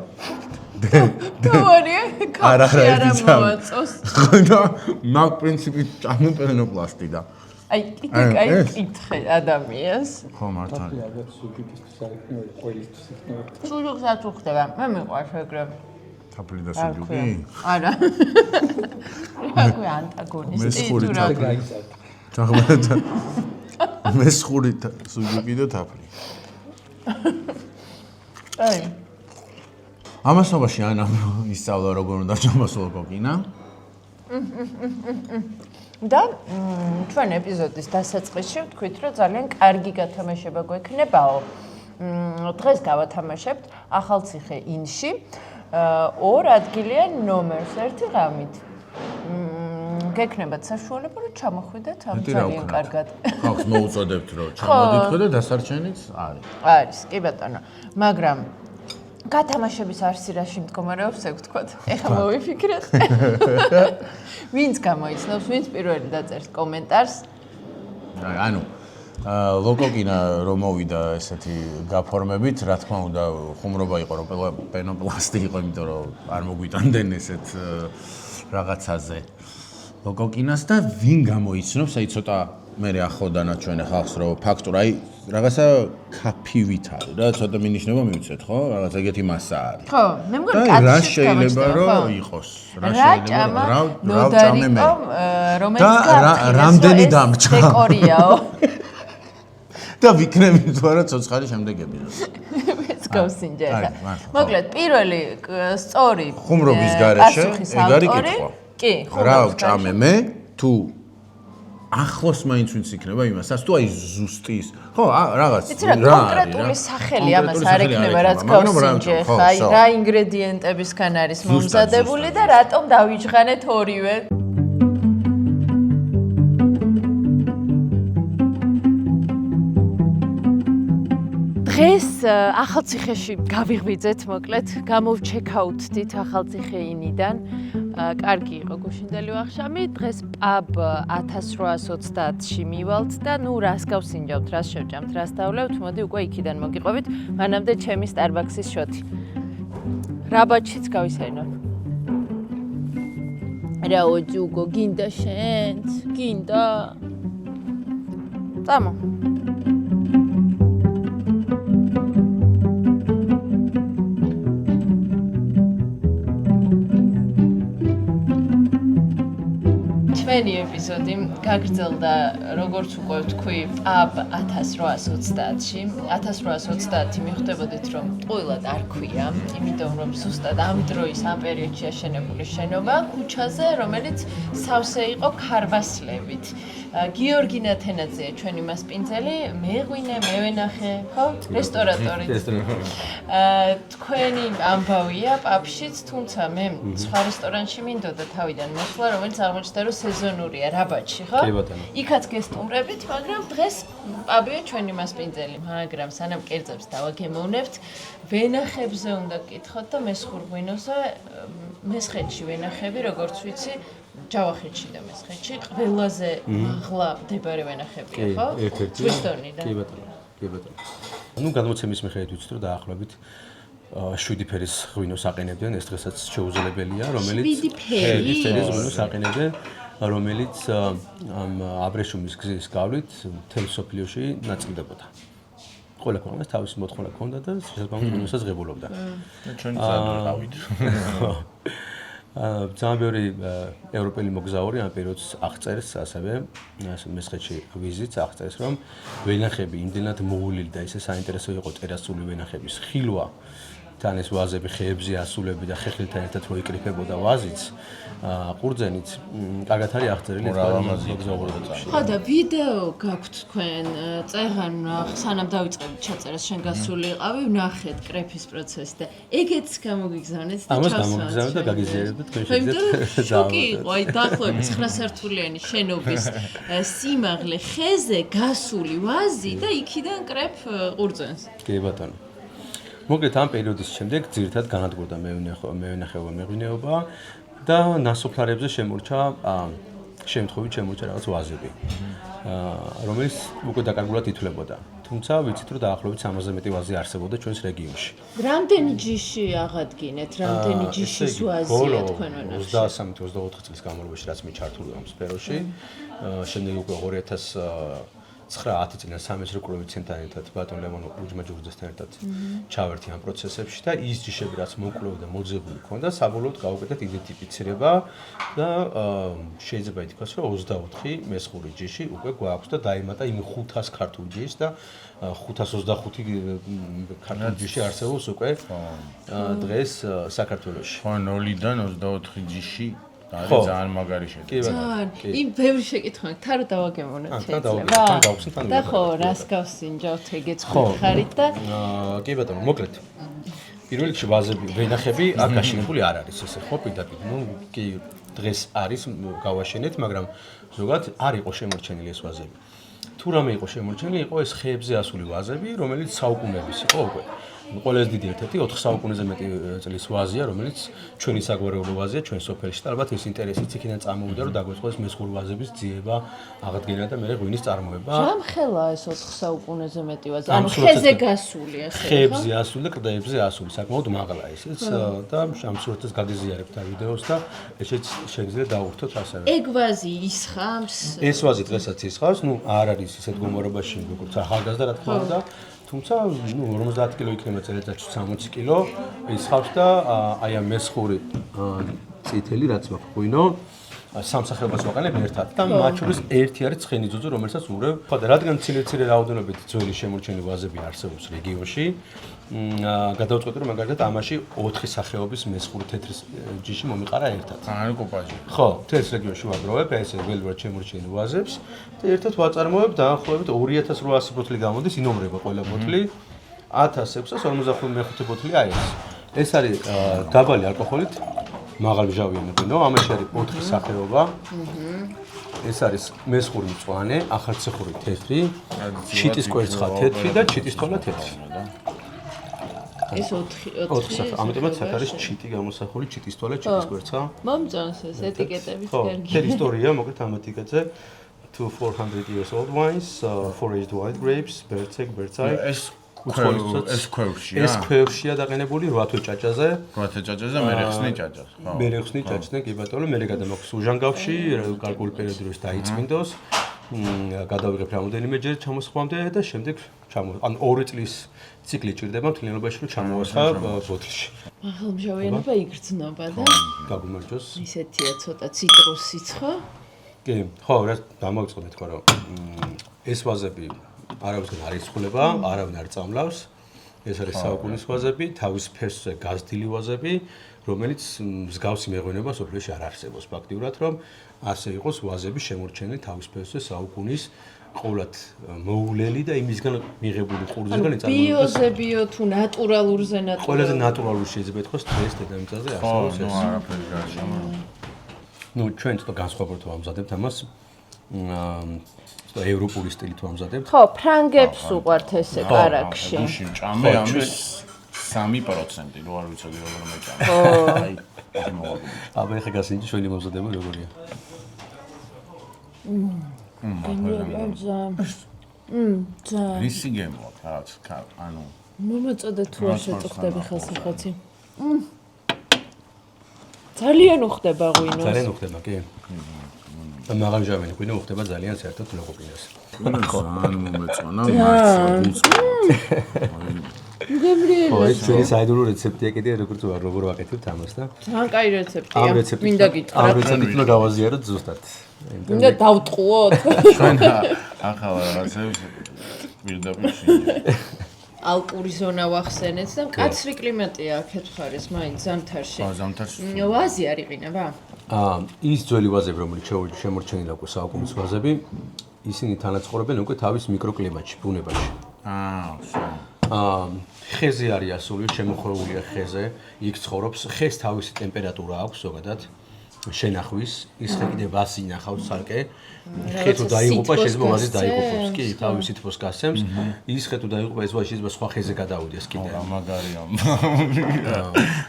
დავარია კაფე არ მოვაწოს. ხო და მაგ პრინციპით ჭამენ პენოპლასტი და აი კაი კითხე ადამიანს. ხო მართლა. სუჯუკსაც უხდება. მე მიყვარს ეგრე. თაფლი და სუჯუკი? არა. რა ქვია ანტაგონისტი თუ რა. ჩაღმედა. მესხური სუჯუკი და თაფლი. აი ამასობაში ანა ისწავლა როგორ უნდა ჭამოს ლოკოკინა და ჩვენ ეპიზოდის დასაწყისში ვთქვით რომ ძალიან კარგი გათამაშება გვექნებაო დღეს გავათამაშებთ ახალციხე ინში 2 ადგილიან ნომერს 1 ღამით გექნებათ საშუალება რომ ჩამოხვიდეთ ამ ძალიან კარგად ხალხს მოუწოდებთ რომ ჩამოდით და დასარჩენიც არის არის კი ბატონო მაგრამ გათამაშების არსირაში მდგომარეობს ეგ ვთქვათ ეხლა მოვიფიქრეთ ვინც გამოიცნობს ვინც პირველი დაწერს კომენტარს ანუ ლოკოკინა რომ მოვიდა ესეთი გაფორმებით რა თქმა უნდა ხუმრობა იყო რომ პენოპლასტი იყო იმიტომ რომ არ მოგვიტანდნენ ესეთ რაღაცაზე ლოკოკინას და ვინ გამოიცნობს აი ცოტა მე ახლოდანა ჩვენ ხალხს რომ ფაქტურ აი რაღაცა კაფივით არის რა ცოტა მინიშნება მივიცეთ ხო რაღაც ეგეთი მასა არის ხო მე მგონი კაცი რა შეიძლება რომ იყოს რა შეიძლება რა ჭამე მე რომელიც რამდენი დამჭა დეკორიაო და ვიქნები თუ არა ცოცხალი შემდეგები ეს გავსინჯე ხა მოკლედ პირველი სწორი ხუმრობის გარეშე ეგ არის კითხვა კი რა ჭამე მე თუ ახლოს მაინც ვინც იქნება იმასაც თუ აი ზუსტის ხო რაღაც რა კონკრეტული სახელი ამას არ ექნება რაც გავსინჯე ხა აი რა ინგრედიენტებისგან არის მომზადებული და რატომ დავიჯღანეთ ორივე დღეს ახალციხეში გავიღვიძეთ მოკლედ გამოვჩეკაუთდით ახალციხეინიდან კარგი იყო გუშინდელი ვახშამი დღეს პაბ 1830-ში მივალთ და ნუ რას გავსინჯავთ რას შევჭამთ რას დავლევთ მოდი უკვე იქიდან მოგიყვებით მანამდე ჩემი სტარბაქსის შოთი რაბაჩიც გავისაინო. რაო ჯუგო გინდა შენც? გინდა? წამო. ჩვენი ეპიზოდი გაგრძელდა როგორც უკვე ვთქვი აბ 1830-ში 1830 მიხვდებოდით რომ ტყუილად არ ქვია იმიტომ რომ ზუსტად ამ დროის ამ პერიოდში აშენებული შენობა ქუჩაზე რომელიც სავსე იყო ქარვასლებით გიორგი ნათენაძეა ჩვენი მასპინძელი მეღვინე მევენახე ხო რესტორატორი თქვენი ამბავია პაპშიც თუმცა მე სხვა რესტორანში მინდოდა თავიდან მოსვლა რომელიც აღმოჩნდა რომ სეზონურია რაბაჩში ხო? იქაც გესტუმრებით, მაგრამ დღეს პაბია ჩვენი მასპინძელი, მაგრამ სანამ კერძებს დავაგემოვნებთ, ვენახებზე უნდა გკითხოთ და მესხურღვინოზე მესხეთში ვენახები, როგორც ვიცი, ჯავახეთში და მესხეთში ყველაზე მაღლა მდებარე ვენახებია, ხო? ზღვისდონიდან. კი ბატონო. ნუ გადმოცემის მიხედვით ვიცით რომ დაახლოებით 7 ფერის ღვინოს აყენებდნენ, ეს დღესაც შეუძლებელია, რომელიც 7 ფერის ღვინოს აყენებდნენ რომელიც ამ აბრეშუმის გზის გავლით მთელ სოფლიოში ნაწილდებოდა. ყველა ქვეყანას თავისი მოთხოვნა ჰქონდა და შესაბამისად ღვინოსაც ღებულობდა. ჩვენ წადვიყავით. ძალიან ბევრი ევროპელი მოგზაური ამ პერიოდს აღწერს ასევე მესხეთში ვიზიტს აღწერს რომ ვენახები იმდენად მოულილი და ისე საინტერესო იყო ტერასული ვენახების ხილვა თან ეს ვაზები ხეებზე ასულები და ხეხილთან ერთად რო იკრიფებოდა ვაზიც ყურძენიც კარგად არის აღწერილი მოგზაურობებში. ხო და ვიდეო გაქვთ თქვენ წეღან სანამ დავიწყებთ ჩაწერას შენ გასულიყავი ვნახეთ კრეფის პროცესი და ეგეც გამოგიგზავნეთ და ამას გამოგიგზავნეთ და გაგიზიარებთ თქვენ შეძლებთ შოკი იყო აი დაახლოებით 9 სართულიანი შენობის სიმაღლე ხეზე გასული ვაზი და იქიდან კრეფ ყურძენს. კი ბატონო. მოკლედ ამ პერიოდის შემდეგ ძირითადად განადგურდა მევენახეობა მეღვინეობა და ნასოფლარებზე შემორჩა რაღაც ვაზები რომელიც უკვე დაკარგულად ითვლებოდა თუმცა ვიცით რომ დაახლოებით 300-ზე მეტი ვაზი არსებობდა ჩვენს რეგიონში რამდენი ჯიში აღადგინეთ რამდენი ჯიშის ვაზია თქვენ ვენახში 23-24 წლის განმავლობაში რაც მე ჩართული ამ სფეროში შემდეგ უკვე 2009-10 წლიდან სამეცნიერო კვლევითი ცენტრთან ერთად ბატონ ლევან უჯმაჯურიძესთან ერთად ჩავერთი ამ პროცესებში და ის ჯიშები რაც მოკვლეოდა მოძებული ქონდა საბოლოოდ გავუკეთეთ იდენტიფიცირება და შეიძლება ითქვას რომ 24 მესხური ჯიში უკვე გვაქვს და დაემატა იმ 500 ქართულ ჯიშს და 525 ქართულ ჯიში არსებობს უკვე დღეს საქართველოში. ხო 0-დან 24 ჯიში არის ძალიან მაგარი შედეგი. იმ ბევრი შეკითხვა თან დავაგემოვნოთ შეიძლება. და ხო, რას გავსინჯავთ ეგეც ხარით და კი ბატონო, მოკლედ. პირველ რიგში ვაზები, ვენახები აქ გაშენებული არ არის ესე ხო პირდაპირ. ნუ კი დღეს არის გავაშენეთ, მაგრამ ზოგადად არ იყო შემორჩენილი ეს ვაზები. თუ რამე იყო შემორჩენილი, იყო ეს ხეებზე ასული ვაზები, რომელიც საუკუნეების იყო უკვე. ყველაზე დიდი ერთ-ერთი 4 საუკუნეზე მეტი წლის ვაზია, რომელიც ჩვენი საგვარეულო ვაზია, ჩვენ სოფელში და ალბათ ეს ინტერესიც იქიდან წამოვიდა, რომ დაგვეწყოს მესხურ ვაზების ძიება, აღდგენა და მეორე ღვინის წარმოება. ჟამხელა ეს 4 საუკუნეზე მეტი ვაზი. ანუ ხეზე გასული ასე ხო? ხეებზე ასული და კლდეებზე ასული, საკმაოდ მაღლა ისიც და ამ სურათს გაგიზიარებთ ამ ვიდეოს და ესეც შეგიძლიათ დავუხტოთ ასევე. ეგ ვაზი ისხამს? ეს ვაზი დღესაც ისხავს, ნუ არ არის ისეთ გომორობაში, როგორც ახალგაზრდა რა თქმა უნდა. თუმცა ნუ 50 კილო იქნება წელიწადში 60 კილო ისხავს და აი ამ მესხური წითელი რაც მაქვს ღვინო სამსახეობას ვაყენებ ერთად და მათ შორის ერთი არის ცხენიძუძუ რომელსაც ურევ ხო და რადგან მცირე რაოდენობით ძველი შემორჩენილი ვაზები არსებობს რეგიონში გადავწყვეტე რომ მაგალითად ამაში 4 სახეობის მესხური თეთრი ჯიში მომიყარა ერთად ანუ კოპაჟი ხო თეთრ რეგიონში ვაგროვებ ეს ველურად შემორჩენილი ვაზებს და ერთად ვაწარმოებ დაახლოებით 2800 ბოთლი გამოდის ინომრება ყველა ბოთლი 1655 ბოთლი აი ეს არის დაბალი ალკოჰოლით მაღალმჟავიანი ღვინო, ამაში არის 4 სახეობა. ეს არის მესხური მწვანე, ახალციხური თეთრი, ჩიტის კვერცხა თეთრი და ჩიტის თვალა თეთრი. ეს 4 სახე. ამიტომაც აქ არის ჩიტი გამოსახული, ჩიტის თვალა, ჩიტის კვერცხა. მომწონს ეს ეტიკეტების კერგი. ეს ისტორია, მოკლედ ამ ეტიკეტზე 400 years old wines, 4 aged white grapes, Bertzek, ეს უცხოელსაც ეს ქვევრშია? ეს ქვევრშია დაყენებული 8 თვე ჭაჭაზე. 8 თვე ჭაჭაზე და მე ხსნი ჭაჭას, ხო. მე ხსნი ჭაჭს, კი ბატონო, მე გადამაქვს უჟანგავში, კალკული პერიოდი როს დაიწმინდოს. გადავიღებ რამოდენიმეჯერ ჩამოსხვამდე და შემდეგ ან 2 წლის ციკლი ჭირდება მთლიანობაში რომ ჩამოვასხა ბოთლში. მაღალმჟავიანობა იგრძნობა და გაგუმარჯოს. ისეთია ცოტა ციტრუსიც ხო? კი, ხო, რა დამოვიწყდეთ ხო რომ ეს ვაზები არავისგან არ იცვლება, არავინ არ წამლავს. ეს არის საუკუნის ვაზები, თავის ფესვზე გაზრდილი ვაზები, რომელიც მსგავსი მეღვინება სოფლიოში არ არსებობს ფაქტიურად, რომ ასე იყოს ვაზები შემორჩენილი თავის ფესვზე საუკუნის ყოვლად მოულელი და იმისგან მიღებული ყურძნიდან იწარმოება. ბიოზე ბიო თუ ნატურალურზე ნატურალურ. ყველაზე ნატურალური შეიძლება ითქვას დღეს დედამიწაზე არსებობს ეს. ხო, არაფერი არ შემო. ნუ ჩვენ თვითონ განსხვავებულად ვამზადებთ ამას. და ევროპული სტილით ვამზადებთ. ხო, ფრანგებს უყვართ ესე კარაქში. გუში ჭამე ამის 3% რო არ ვიცოდი როგორ მეჭამე. ხო. აი, მოვაგო. აბა ეხა გასინჯი ჩვენი მომზადება როგორია? ძა. რისი გემოა, რაღაც, ანუ მომაწოდე თუ არ შეტყდები ხელსახოცი. ძალიან უხდება ღვინოს. ძალიან უხდება, კი. და მაღალმჟავიანი ღვინო უხდება ძალიან საერთოდ ლოყოპინას. ძალიან მომეწონა, მართლა. გემრიელი. ხო, ეს ჩვენი საიდუმლო რეცეპტია კიდე როგორ ვაკეთებთ ამას და? ძალიან კაი რეცეპტია. მინდა გითხრათ. ამ რეცეპტით უნდა გავაზიაროთ ზუსტად. მინდა დავტყუოთ. ჩვენ ახლა რაღაცებს პირდაპირ ალპური ზონა ვახსენეთ და მკაცრი კლიმატია აქეთ ხარეს მაინც ზამთარში. ხო, ზამთარში. ვაზი არ იყინება? ის ძველი ვაზები, რომელიც შემორჩენილი აქვს საუკუნის ვაზები, ისინი თანაცხოვრებენ უკვე თავის მიკროკლიმატში, ბუნებაში. ხეზე არის ასული, შემოხრეულია ხეზე, იქ ცხოვრობს, ხეს თავისი ტემპერატურა აქვს ზოგადად. შენახვის, ის ხე კიდე ვაზი ინახავს ცალკე. ხე თუ დაიღუპა, შეიძლება ვაზი დაიღუპოს, კი, თავის სითბოს გასცემს. ის ხე თუ დაიღუპა, ეს ვაზი შეიძლება სხვა ხეზე გადავიდეს კიდე. მაგარია.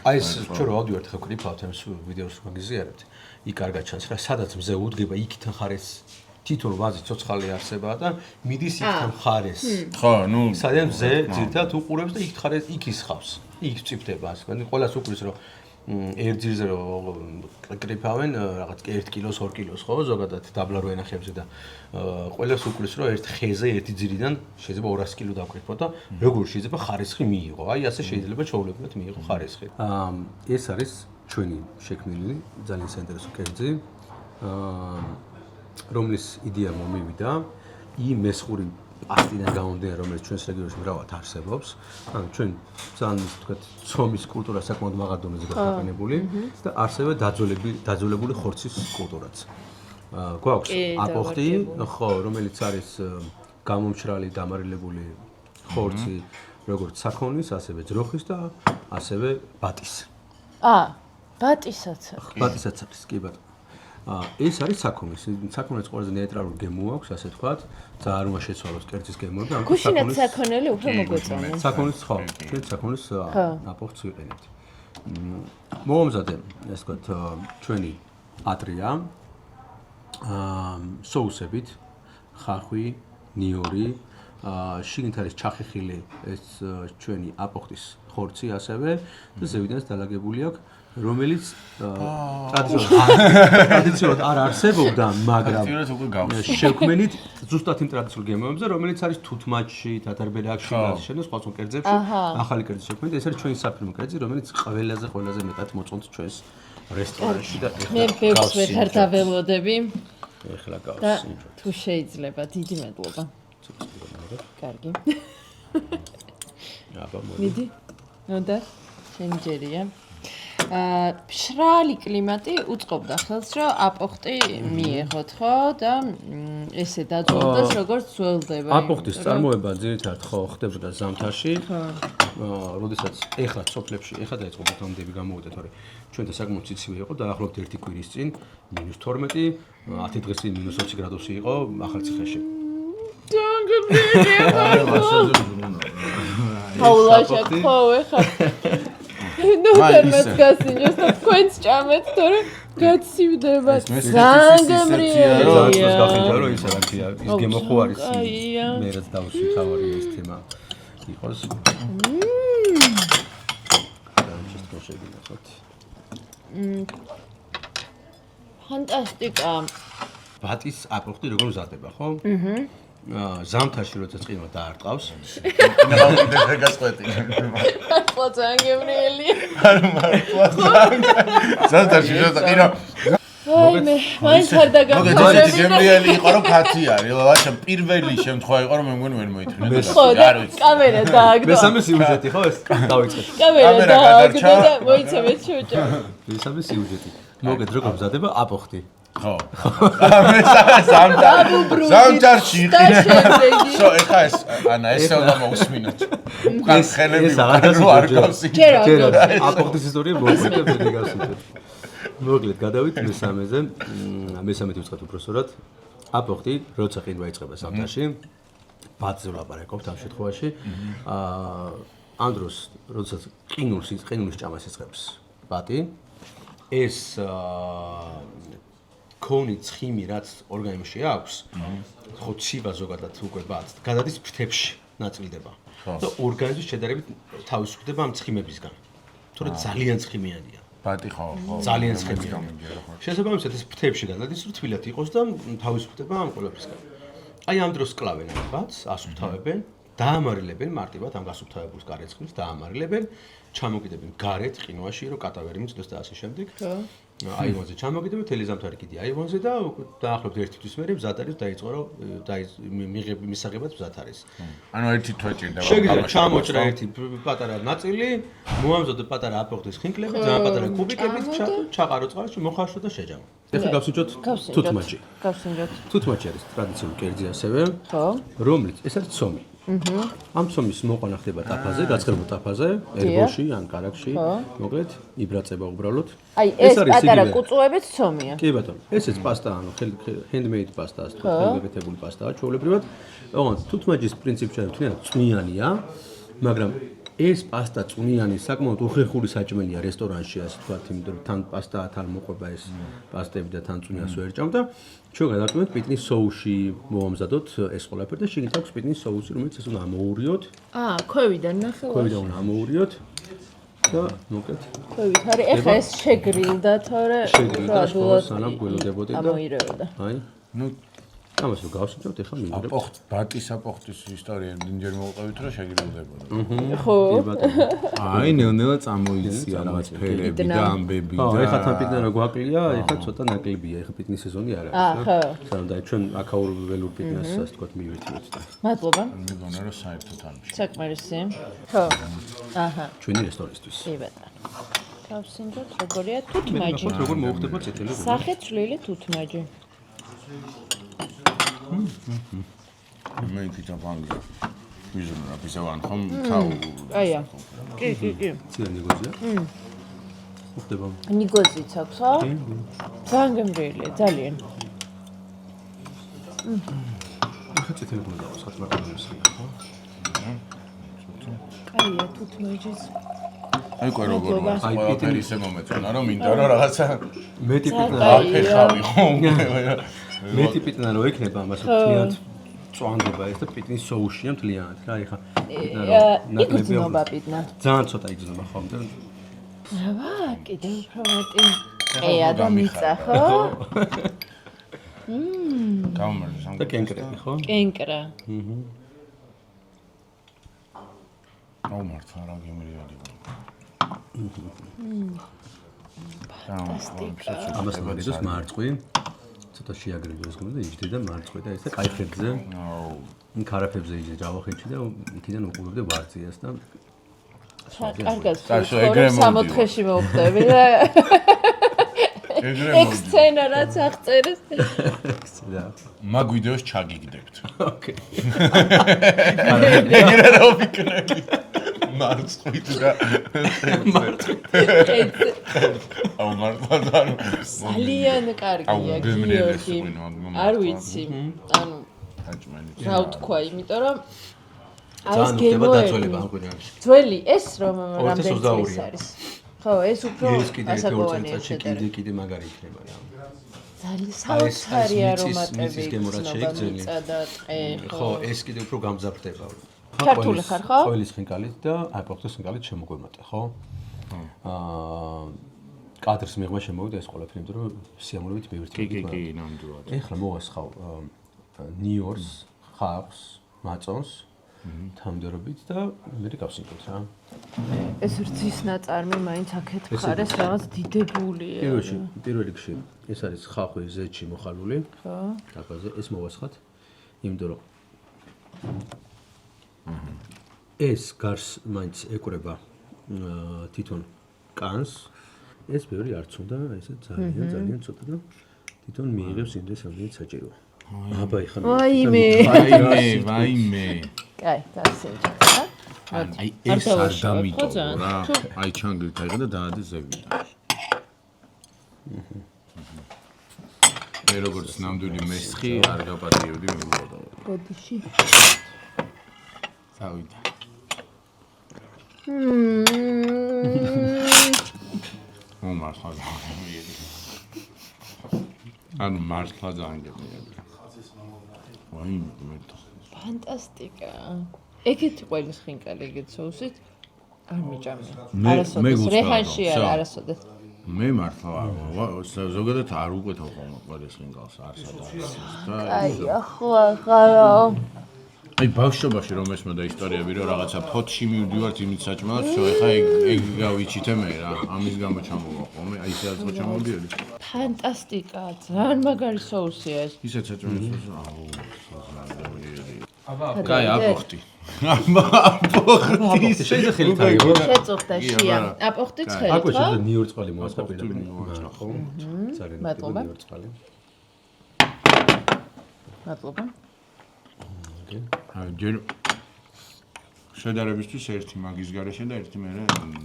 აი ეს ჩვენ რა ვდივართ ხა კლიპავთ ამ ვიდეოს მაგიზიარებთ. იქ კარგად ჩანს რა, სადაც მზე უდგება, იქიდან ხარეს თითოეულ ვაზი ცოცხალი არსებაა და მიდის იქიდან ხარეს. ხო, ნუ სადაც მზე ძირთად უყურებს და იქ ხარეს იქ ისხავს. იქ წიფდება ასე. ანუ ყველას უყურს რომ ერთ ძირზე რომ კრიფავენ რაღაც 1 კილოს 2 კილოს ხო ზოგადად დაბლა რო ენახებზე და ყველას უყურს რომ ერთ ხეზე ერთი ძირიდან შეიძლება 200 კილო დაკრიფო და როგორ შეიძლება ხარისხი მიიღო აი ასე შეიძლება ჩაულებულად მიიღო ხარისხი ეს არის ჩვენი შექმნილი ძალიან საინტერესო კერძი რომლის იდეა მომივიდა იმესხური პასტიდან გამომდინარე რომელიც ჩვენს რეგიონში მრავალ არსებობს. ანუ ჩვენ ძალიან ვთქვათ, ცომის კულტურა საკმაოდ მაღალ დონეზე გაყენებული და ასევე დაძველებული ხორცის კულტურაც. გვაქვს აპოხტი, ხო, რომელიც არის გამომჩრალი, დამარილებული ხორცი, როგორც საქონლის, ასევე ძროხის და ასევე ბატის. ბატისაც აქვს. ბატისაც არის, კი ბატონო. ეს არის საქონლის. საქონლის ყველაზე ნეიტრალური გემო აქვს, ასე ვთქვათ. ძალიან უნდა შეცვალოს კერძის გემოები. ამ გუშინაც საქონელი უფრო მოგვეწონა. საქონლის ხო, ჩვენ საქონლის აპოხტს ვიყენებთ. მომზადე, ასე ვთქვათ, ჩვენი ატრია соусებით, ხახვი, ნიორი, შიგნით არის ჩახეხილი ეს ჩვენი აპოხტის ხორცი ასევე და ზევიდანაც დალაგებული აქვს რომელიც ტრადიციულად არ არსებობდა, მაგრამ შექმნით ზუსტად იმ ტრადიციულ გემოებზე, რომელიც არის თუთმაჩში, თათარბერაკში, შენოს სხვა კერძებში, ახალი კერძი შექმნით. ეს არის ჩვენი საფირმო კერძი, რომელიც ყველაზე მეტად მოწონთ ჩვენს რესტორანში და მე ბევრს ვეღარ დაველოდები. ეხლა გავს. და თუ შეიძლება, დიდი მადლობა. კარგი. აბა მოდი. მიდი. ნოდა, შენ ჯერია. მშრალი კლიმატი უწყობდა ხელს, რომ აპოხტი მიიღოთ, ხო? და ესე დაძველდეს, როგორც ძველდება. აპოხტის წარმოება ძირითადად ხო ხდებოდა ზამთარში. როდესაც ეხლა სოფლებში, ეხლა დაიწყო ბატონდები გამოვიდა, თორე ჩვენთან საკმაოდ ციცივე იყო და ახლობთ 1 კვირის წინ -12, 10 დღეს წინ -20 გრადუსი იყო ახალციხეში. აულაშა ხო ეხლა ნუ თერმოს გასინჯოს და თქვენს ჭამეთ, თორე გაცივდება. ზანგემრია. გახინჯა რომ ის არაფია, ის გემო ხო არის. მე რაც დავსვი თავარი ეს თემა. იყოს. ჩესტო შეგინახოთ. ფანტასტიკა. ბატის აპოხტი როგორ მზადდება, ხო? ზამთარში როცა წყინვა დაარტყავს. და გასყვეტი. ხო ძალიან გემრიელი. ზამთარში როცა ყინა აი მე მაინც არ მოგეთ გემრიელი იყო რომ ფათი არის. ვაჩა პირველი შემთხვევა იყო რომ მე მგონი ვერ მოითმინა. ხო და კამერა დააგდო. მესამე სიუჟეტი ხო ეს? დავიწყეთ. კამერა დააგდო და მოიცემეთ შუჭო. მესამე სიუჟეტი. მოგეთ როგორ მზადდება აპოხტი. ხო. ზამთარში იყინა. სო ეხა ეს ანა ესე უნდა მოусმინოთ. უკან ხელები არ გავს. აპოხტის ისტორია მოგვიყვება გასულეთ. მოკლედ გადავით მესამეზე. მესამეთი ვწყეთ უბრალოდ. აპოხტი როცა ყინვა იწყება ზამთარში, ბატზე ვლაპარაკობთ ამ შემთხვევაში. ამ დროს როდესაც ყინულის ჭამას იწყებს ბატი, ეს კონი ცხიმი რაც ორგანიზმში აქვს, ხო ცივა ზოგადად უკვე ბატს, გადადის ფრთებში ნაწილდება. და ორგანიზმის შედარებით თავისუფლდება ამ ცხიმებისგან. თორე ძალიან ცხიმიანია. ბატი ხო. ძალიან ცხიმიანია. შესაბამისად ეს ფრთებში გადადის, რომ თბილად იყოს და თავისუფლდება ამ ყველაფრისგან. აი ამ დროს კლავენ ამ ბატს, ასუფთავებენ, დაამარილებენ მარტივად ამ გასუფთავებულს გარეცხმის, დაამარილებენ, ჩამოკიდებენ გარეთ ყინვაში, რომ კატავერი მიწდეს და ასე შემდეგ. ხო. აივანზე ჩამოგიდები, თელი ზამთარი კიდე აივანზე და დაახლოებით ერთი თვის მერე მზად არის დაიწყო რომ მისაღებად მზად არის. ანუ ერთი თვე ჭირდება. შეგიძლიათ ჩამოჭრა ერთი პატარა ნაწილი, მოამზადო პატარა აპოხტის ხინკლები, ძალიან პატარა კუბიკებით, ჩაყარო წყალში, მოხარშო და შეჯამო. ეხლა გავსინჯოთ თუთმაჭი. თუთმაჭი არის ტრადიციული კერძი ასევე, ხო, რომელიც ეს არის ცომი. ამ ცომის მოყვანა ხდება ტაფაზე, გაცხერებულ ტაფაზე, ერბოში ან კარაქში, მოკლედ, იბრაწება უბრალოდ. აი ეს პატარა კუწუებით ცომია. კი ბატონო, ესეც პასტა, ანუ handmade პასტა, ასე თქვა, ხელმიგეთებული პასტაა, ჩვეულებრივად. ოღონდ თუთმაჭის პრინციპი თვითონ წვნიანია, მაგრამ ეს პასტა წვნიანი საკმაოდ უხერხული საჭმელია რესტორანში, ასე თქვა, იმიტომ რომ თან პასტაა, თან მოყვება ეს პასტები და თან წვნიანს ვერ ჭამთ და ჩვენ გადავწყვეტ პიტნის соуში მოვამზადოთ ეს ყველაფერი და შეგიძლიათ აქვს პიტნის соуსი, რომელიც ეს უნდა ამოურიოთ. ქვევიდან ნახევარში. ქვევიდან უნდა ამოურიოთ და მოკლედ. ქვევით არის, ეხლა ეს შეგრილდა თორე შეგრილდა სანამ გველოდებოდი და ამოირეოდა. აი, ნუ ამას რო გავსუჯოთ ეხლა მინდა. აპოხტ, ბატის აპოხტის ისტორია იმდენჯერ მოვყევით რომ შეგრილდებოდა. ხო. აი, ნელ-ნელა წამოიცია რაღაც ფერები და ამბები და. ხო, ეხლა თან პიტნა რო გვაკლია, ეხლა ცოტა ნაკლებია, ეხლა პიტნის სეზონი არ არის. ხო. სანამ და ჩვენ აქაურ ველურ პიტნას ასე თქვა მივეთივეთ და. მადლობა. მეგონა რომ საერთოდ ამში. საკმარისი. ხო. აჰა. ჩვენი რესტორნისთვის. კი ბატონო. გავსინჯოთ როგორია თუთმაჭი. როგორ მოხდება წითელი გული? სახეცვლილი თუთმაჭი. მე კიდევ ვანგე. ვიზუნა ბიზავან ხომ თაუ. აია. კი. ციან ნიგოზია? მოხდება. ნიგოზიც აქვს, ხო? ძალიან გემრიელია, ძალიან. ახლა წითელი გული დავას, ხათ მარტო მოსხია, ხო? კაია თუთმაჭის. აი ყო როგორ არის, ყველაფერი ისე მომეწონა რომ მინდა რომ რაღაცა მეტი პიტნა აფეხავი ხო? მეტი პიტნა რო ექნება, ამას თლიანად წვანდება ეს და პიტნის соусია თლიანად რა, ეხა პიტნა რო ნაკლებია. იგრძნობა პიტნა. ძალიან ცოტა იგრძნობა ხო, ამიტომ აბა, კიდევ უფრო მეტი. ყეა და მიწა, ხო? გამომარჯვე სამ. და კენკრები ხო? კენკრა. აუ მართლა რა გემრიელი. ფანტასტიკა. ამას მაგიდოს მარწყვი. ცოტა შეაგროვე ეს გონდა და იჯდე და მარწყვი და ესე კაი ხებზე. აუ. კარაფებზე იჯდე ჯავახეთში და იქიდან უყურებდე ვარძიას და კარგად ვთქვი, 60-ში მოვხდები და ექსცენა რაც აღწერეს. და მაგ ვიდეოს ჩაგიგდებთ. ოკეი. ეგრე რა ვიქნები. მარწყვით და აუ მართლა ძალიან კარგია გიორგი. არ ვიცი. ანუ რა ვთქვა, იმიტომ რომ ეს გემოება ძველი ეს რომ რამდენი წლის არის. ხო, ეს უფრო ასაკოვანია კიდე მაგარი იქნება რა. ძალიან საოცარი არომატები იქნება მიწა და ტყე. ხო, ეს კიდე უფრო გამძაფრდება. ქართული ხარ, ხო? ყველის ხინკალით და აპოქტის ხინკალით შემოგვემატე, ხო? კადრს მიღმა შემოვიდა ეს ყველაფერი, იმიტომ რომ სიამოვნებით მივირთმევთ. კი, ნამდვილად. ეხლა მოვასხავ ნიორს, ხავს, მაწონს თამდერობით და მე გავსინკოთ რა. ეს რძის ნაწარმი მაინც აქეთ მხარეს რაღაც დიდებულია. პირველ რიგში ეს არის ხახვი ზეთში მოხალული. ხო. აკაზე ეს მოვასხათ. იმიტომ რომ ეს გარს მაინც ეკვრება თვითონ კანს. ეს ბევრი არც უნდა, ესე ძალიან ცოტა და თვითონ მიიღებს იმდეს რამდენიც საჭიროა. აბა ეხლა ვაიმე. კაი, დასინჯა. აი ეს არ დამიტოვო რა. აი ჩანგრით აიღე და დაადე ზევიდან. მე როგორც ნამდვილი მესხი არ გაპატიებდი მეგობრებო. ბოდიში. წავიდა. მართლა ძალიან. ანუ მართლა ძალიან გემიები. ვაიმე. ფანტასტიკა. ეგეთი ყველის ხინკალი ეგეთ соусით არ მიჭამია. მე რეჰანში არასოდეს. მე მართლა ზოგადად არ უკვეთავ ხოლმე ყველის ხინკალს არსადაც. აი ახლა ხარო. აი ბავშვობაში რომ ესმოდა ისტორიები რომ რაღაცა ფოთში მივდივართ იმით საჭმელად, всё, ეხა ეგ გავიჩიტე მე რა. ამის გამო ჩამოვა ხოლმე. აი ისედაც ხო ჩამოდიოდი. ფანტასტიკა, ძალიან მაგარი соусია ეს. ისეთ საჭმელს კაი, აპოხტი. აპოხტი. შეიძლება ხელით აიღო. შეწუხდა შია. აპოხტი ცხელი, აკვე ხო? შეიძლება ნიორ წყალი მოასხა პირდაპირ. ხო. ძალიან მადლობა. ნიორ წყალი. მადლობა. აი ჯერ შედარებისთვის ერთი მაგის გარეშე და ერთი მერე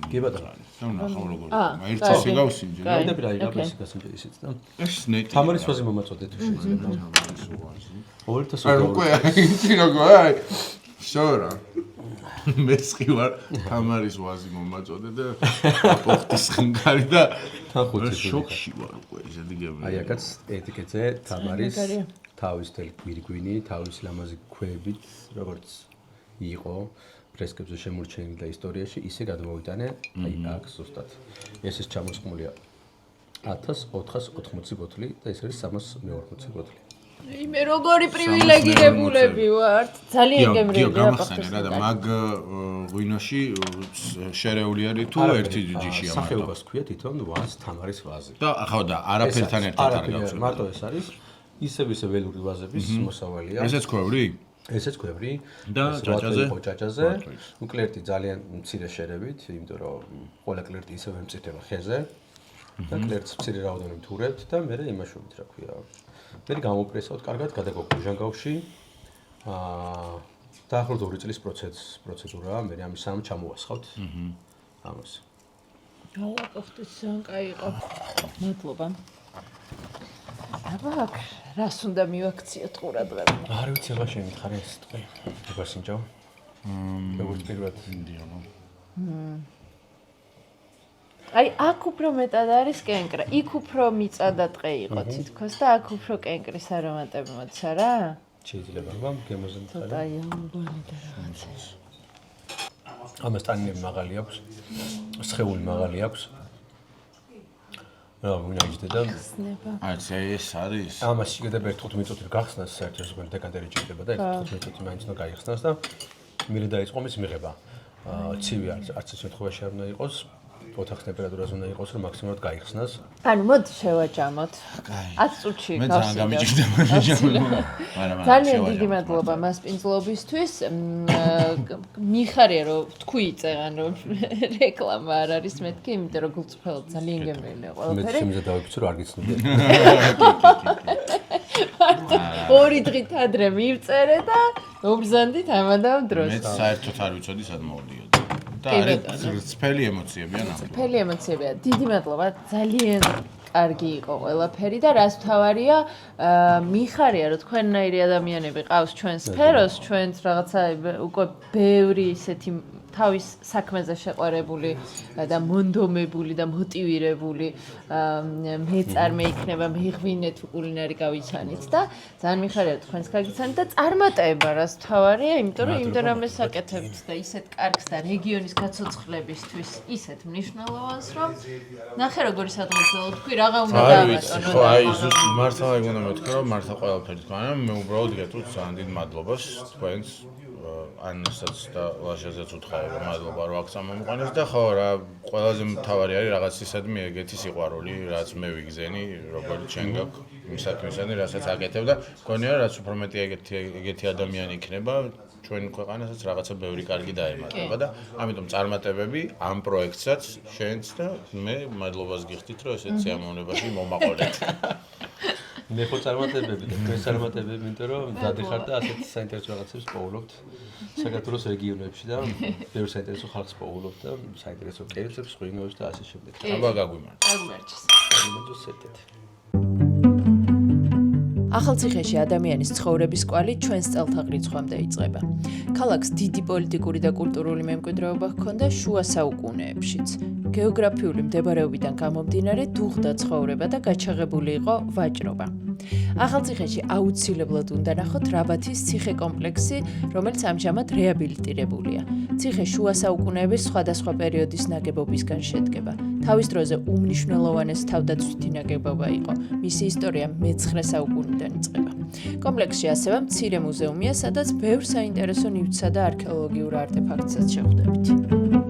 კი ბატონო. და ნახავ როგორ. აი ერთი ასე გავსინჯე. პირდაპირ აიღო ეს გასინჯე ისიც და ეს ნეტი. თამარის ვაზი მომაწოდეთ თუ შეიძლება. 2000 არ უკვე იცი როგორ აი შორა მესხი ვარ თამარის ვაზი მომაწოდე და აპოხტის ხინკალი და შოქში ვარ უკვე ისეთი გემი. აი აქაც ეტიკეტზე თამარის თავის თელი გვირგვინი, თავის ლამაზი ქვებით, როგორც იყო ფრესკებზე შემორჩენილი და ისტორიაში, ისე გადმოვიტანე აი აქ ზუსტად. ეს ჩამოსხმულია 1480 ბოთლი და ეს არის 340 ბოთლი. იმე როგორი პრივილეგირებულები ვართ. ძალიან გემრიელი აპოხტის რა და მაგ ღვინოში შერეული არის თუ ერთი ჯიშია მარტო. სახეობას ქვია თვითონ ვაზ თამარის ვაზი. და ახლა და არაფერთან ერთად არ გავცნობ. მარტო ეს არის ისევ ველური ვაზების მოსავალია. ესეც ქვევრი? ესეც ქვევრი და ჭაჭაზე. ნუ კლერტი ძალიან მცირე შერებით, იმიტომ რომ ყველა კლერტი ისევ ემწითება ხეზე. და კლერტს მცირე რაოდენობით ურევთ და მე იმაშვებით რა ქვია. მე გამოპრესავთ კარგად, გადაგოგვ ჟანგავში. დაახლოებით 2 წლის პროცედურაა, მე ამის სამ ჩამოვასხავთ. ამას. აპოხტის ძალიან კაი იყო. მადლობა. აბა, რას უნდა მივაქციოთ ყურადღება? არ ვიცი, აბა შემითხარი ეს ტყე. გასინჯავ. როგორც პირველად ინდიანო. აი, აქ უფრო მეტად არის კენკრა. იქ უფრო მიწა და ტყე იყო თითქოს და აქ უფრო კენკრის არომატები მოცა რა? შეიძლება, აბა, გემოზე მითხარი. აი, ამბანი და რაღაცა. ამას ტანინები მაღალი აქვს. სხეული მაღალი აქვს. რა ვინაიჯდე და აი ეს არის ამას შეგედება 15 წუთი გახსნას საერთოდ ზოგადად დეკანტერი ჭირდება და 15 წუთი მაინც უნდა გაიხსნას და მერე დაიწყო მის მიღება. ცივი არც ეს შემთხვევაში არ უნდა იყოს, ოთახის ტემპერატურაზე უნდა იყოს, რომ მაქსიმალურად გაიხსნას. ანუ მოდი შევაჯამოთ. 10 წუთში მე ძალიან გამიჭირდება შეჯამება. ძალიან დიდი მადლობა მასპინძლობისთვის. მიხარია რომ თქვი წერან რომ რეკლამა არ არის მეთქი, იმიტომ რომ გულწრფელად ძალიან გემრიელია ყველაფერი. მე შემიძლია დავიქცე რომ არ გიცნობდი. ორი დღით ადრე მივწერე და მომბრძანდით ამადამ დროს. მე საერთოდ არ ვიცოდი სად მოვდიოდი. და არის წფელი ემოციებია ნამდვილად. წფელი ემოციებია. დიდი მადლობა. ძალიან კარგი იყო ყველაფერი და რას თავარია, მიხარია რომ თქვენნაირი ადამიანები ყავს ჩვენ სფეროს, ჩვენც რაღაცა უკვე ბევრი ისეთი თავის საქმეზე შეყვარებული და მონდომებული და მოტივირებული მეწარმე იქნება, მეღვინეთ კულინარი გავიცანით და ძალიან მიხარია თქვენს გაგიცანით და წარმატება რას თავარია, იმიტომ რომ იმდენად მესაკეთებთ და ისეთ კარგს და რეგიონის გაცოცხლებისთვის ისეთ მნიშვნელოვანს, რომ ნახე როგორი სადღეგრძელო თქვი, რაღაცა უნდა დააბატონო. ხო, აი ზუსტად მართლა ეგ უნდა მეთქვა, რომ მართლა ყველაფერი თქვენ, მე უბრალოდ გეტყვით ძალიან დიდ მადლობას თქვენს ანესაც და ლაშაზეც უთხარი რომ მადლობა რომ აქ სამომყვანეს და ხო რა ყველაზე მთავარი არის რაღაც ისედმე ეგეთი სიყვარული რაც მე ვიგზენი როგორც შენ გაქვს იმ საქმესთან რასაც აკეთებ და მგონია რაც უფრო მეტი ეგეთი ადამიანი იქნება ჩვენ ქვეყანასაც რაღაცა ბევრი კარგი დაემატება და ამიტომ წარმატებები ამ პროექტსაც შენც და მე მადლობას გიხდით რომ ესეთ სიამოვნებაში მომაყოლეთ მე ხო წარმატებები და თქვენ წარმატებები, იმიტომ რომ დადიხართ და ასეთი საინტერესო რაღაცებს პოულობთ საქართველოს რეგიონებში და ბევრი საინტერესო ხალხს პოულობთ და საინტერესო კერძებს, ღვინოებს და ასე შემდეგ. აბა გაგვიმართ. გაგვიმარჯოს. გამოდოს ერთად. ახალციხეში ადამიანის ცხოვრების კვალი ჩვენს წელთაღრიცხვამდე იწყება. ქალაქს დიდი პოლიტიკური და კულტურული მემკვიდრეობა ჰქონდა შუა საუკუნეებშიც. გეოგრაფიული მდებარეობიდან გამომდინარე დუღდა ცხოვრება და გაჩაღებული იყო ვაჭრობა. ახალციხეში აუცილებლად უნდა ნახოთ რაბათის ციხე კომპლექსი, რომელიც ამჟამად რეაბილიტირებულია. ციხე შუა საუკუნეების სხვადასხვა პერიოდის ნაგებობისგან შედგება. თავის დროზე უმნიშვნელოვანესი თავდაცვითი ნაგებობა იყო. მისი ისტორია მე-9 საუკუნიდან იწყება. კომპლექსში ასევე მცირე მუზეუმია, სადაც ბევრ საინტერესო ნივთსა და არქეოლოგიურ არტეფაქტსაც შეხვდებით.